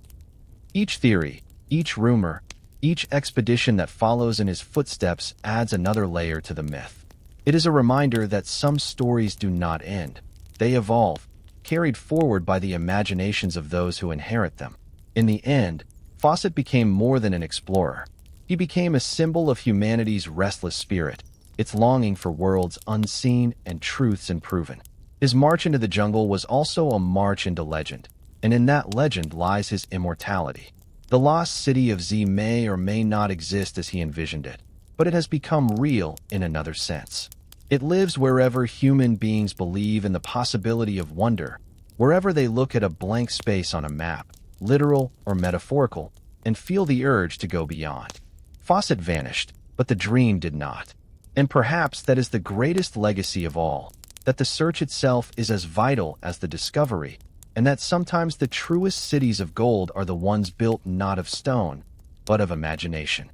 Each theory, each rumor, each expedition that follows in his footsteps adds another layer to the myth. It is a reminder that some stories do not end. They evolve, carried forward by the imaginations of those who inherit them. In the end, Fawcett became more than an explorer. He became a symbol of humanity's restless spirit, its longing for worlds unseen and truths unproven. His march into the jungle was also a march into legend, and in that legend lies his immortality. The lost city of Z may or may not exist as he envisioned it, but it has become real in another sense. It lives wherever human beings believe in the possibility of wonder, wherever they look at a blank space on a map, literal or metaphorical, and feel the urge to go beyond. Fawcett vanished, but the dream did not. And perhaps that is the greatest legacy of all, that the search itself is as vital as the discovery, and that sometimes the truest cities of gold are the ones built not of stone, but of imagination.